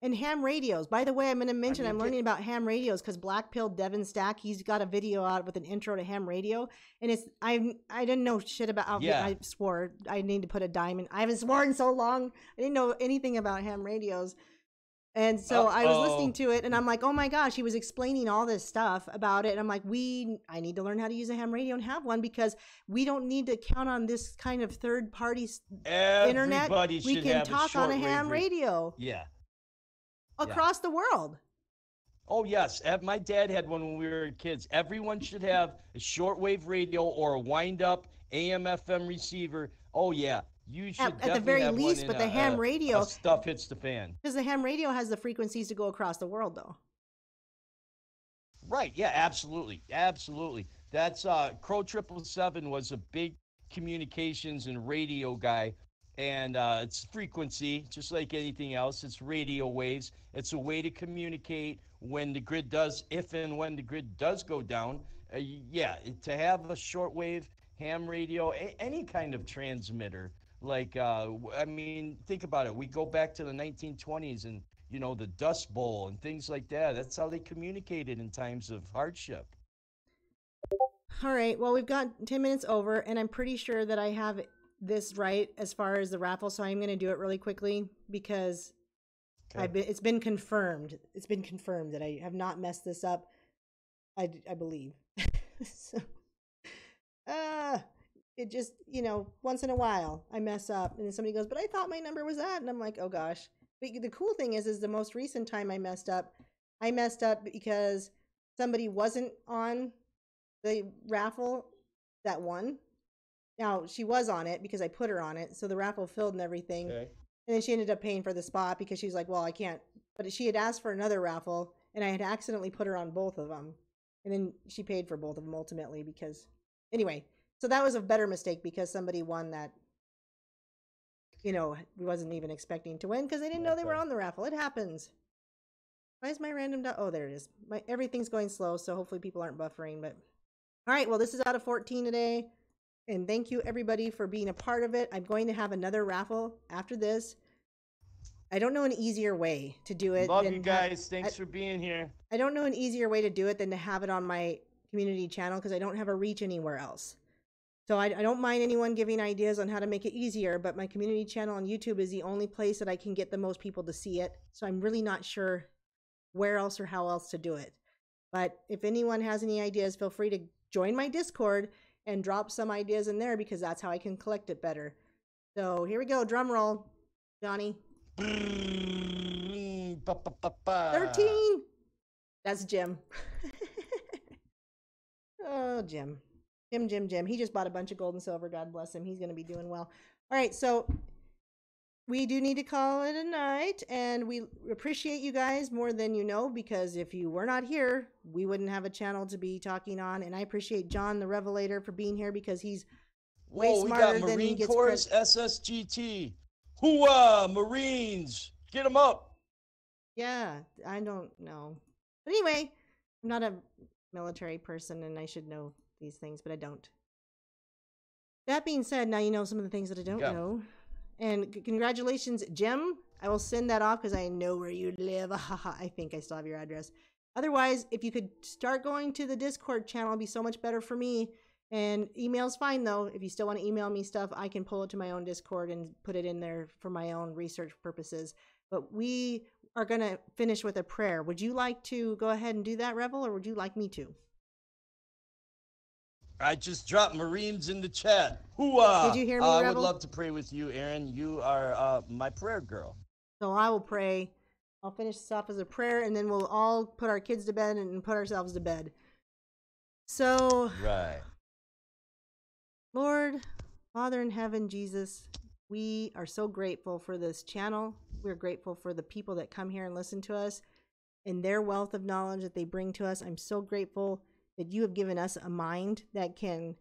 And ham radios. By the way, I'm going to mention I'm learning about ham radios because Black Pill Devin Stack, he's got a video out with an intro to ham radio. And I didn't know shit about I swore I need to put a diamond. I haven't sworn in so long. I didn't know anything about ham radios. And so I was listening to it and I'm like, oh my gosh, he was explaining all this stuff about it. And I'm like, I need to learn how to use a ham radio and have one because we don't need to count on this kind of third party internet. We can talk on a ham radio. Yeah. Across the world. Oh, yes. My dad had one when we were kids. Everyone should have a shortwave radio or a wind-up AM/FM receiver. Oh, yeah. You should at the very have least, but the ham radio stuff hits the fan. Because the ham radio has the frequencies to go across the world, though. Right. Yeah, absolutely. Absolutely. That's Crow 777 was a big communications and radio guy. And it's frequency, just like anything else. It's radio waves. It's a way to communicate when the grid does, if and when the grid does go down. To have a shortwave ham radio, any kind of transmitter. Like, think about it. We go back to the 1920s and, the Dust Bowl and things like that. That's how they communicated in times of hardship. All right. Well, we've got 10 minutes over, and I'm pretty sure that I have this right as far as the raffle, so I'm going to do it really quickly because it's been confirmed. It's been confirmed that I have not messed this up. I believe. So, it just, once in a while I mess up and then somebody goes, but I thought my number was that. And I'm like, oh gosh. But the cool thing is the most recent time I messed up because somebody wasn't on the raffle that won. Now she was on it because I put her on it. So the raffle filled and everything. Okay. And then she ended up paying for the spot because she was like, well, I can't. But she had asked for another raffle and I had accidentally put her on both of them. And then she paid for both of them ultimately because, anyway, so that was a better mistake because somebody won that, wasn't even expecting to win because they didn't know they were on the raffle. It happens. Why is my random dot? Oh, there it is. Everything's going slow, so hopefully people aren't buffering. But all right, well, this is out of 14 today. And thank you, everybody, for being a part of it. I'm going to have another raffle after this. I don't know an easier way to do it. Love you guys. Thanks for being here. I don't know an easier way to do it than to have it on my community channel because I don't have a reach anywhere else. So I don't mind anyone giving ideas on how to make it easier, but my community channel on YouTube is the only place that I can get the most people to see it. So I'm really not sure where else or how else to do it. But if anyone has any ideas, feel free to join my Discord and drop some ideas in there because that's how I can collect it better. So here we go. Drum roll, Johnny. 13. That's Jim. Oh, Jim. Jim. He just bought a bunch of gold and silver. God bless him. He's going to be doing well. All right. So we do need to call it a night, and we appreciate you guys more than you know, because if you were not here, we wouldn't have a channel to be talking on. And I appreciate John the Revelator for being here because he's way smarter than he gets credit. Marine Corps SSGT. Hooah, Marines. Get them up. Yeah, I don't know. But anyway, I'm not a military person, and I should know these things, but I don't. That being said, now you know some of the things that I don't know. And congratulations, Jim. I will send that off because I know where you live. I think I still have your address. Otherwise, if you could start going to the Discord channel, it'd be so much better for me. And email's fine, though. If you still want to email me stuff, I can pull it to my own Discord and put it in there for my own research purposes. But we are going to finish with a prayer. Would you like to go ahead and do that, Revel, or would you like me to? I just dropped Marines in the chat. Hooah! Did you hear me, Revel? I would love to pray with you, Aaron. You are my prayer girl. So I will pray. I'll finish this off as a prayer, and then we'll all put our kids to bed and put ourselves to bed. So, right. Lord, Father in heaven, Jesus, we are so grateful for this channel. We're grateful for the people that come here and listen to us and their wealth of knowledge that they bring to us. I'm so grateful that you have given us a mind that can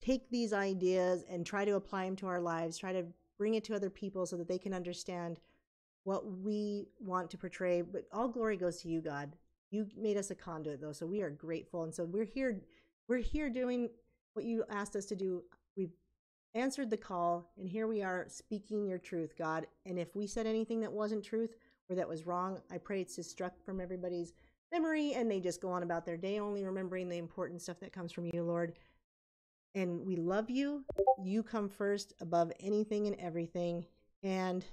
take these ideas and try to apply them to our lives, try to bring it to other people so that they can understand what we want to portray. But all glory goes to you, God. You made us a conduit, though, so we are grateful. And so we're here doing what you asked us to do. We've answered the call, and here we are speaking your truth, God. And if we said anything that wasn't truth or that was wrong, I pray it's just struck from everybody's memory and they just go on about their day, only remembering the important stuff that comes from you, Lord. And we love you. You come first above anything and everything. And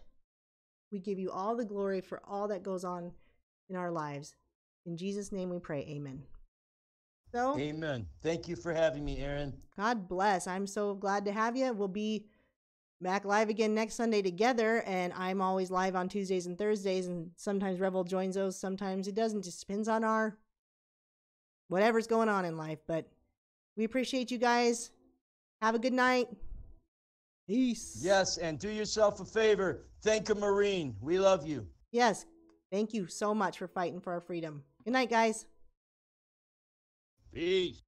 we give you all the glory for all that goes on in our lives. In Jesus' name we pray. Amen. So, amen. Thank you for having me, Aaron. God bless. I'm so glad to have you. We'll be back live again next Sunday together, and I'm always live on Tuesdays and Thursdays, and sometimes Revel joins those, sometimes it doesn't. Just depends on our whatever's going on in life. But we appreciate you guys. Have a good night. Peace. Yes, and do yourself a favor. Thank a Marine. We love you. Yes. Thank you so much for fighting for our freedom. Good night, guys. Peace.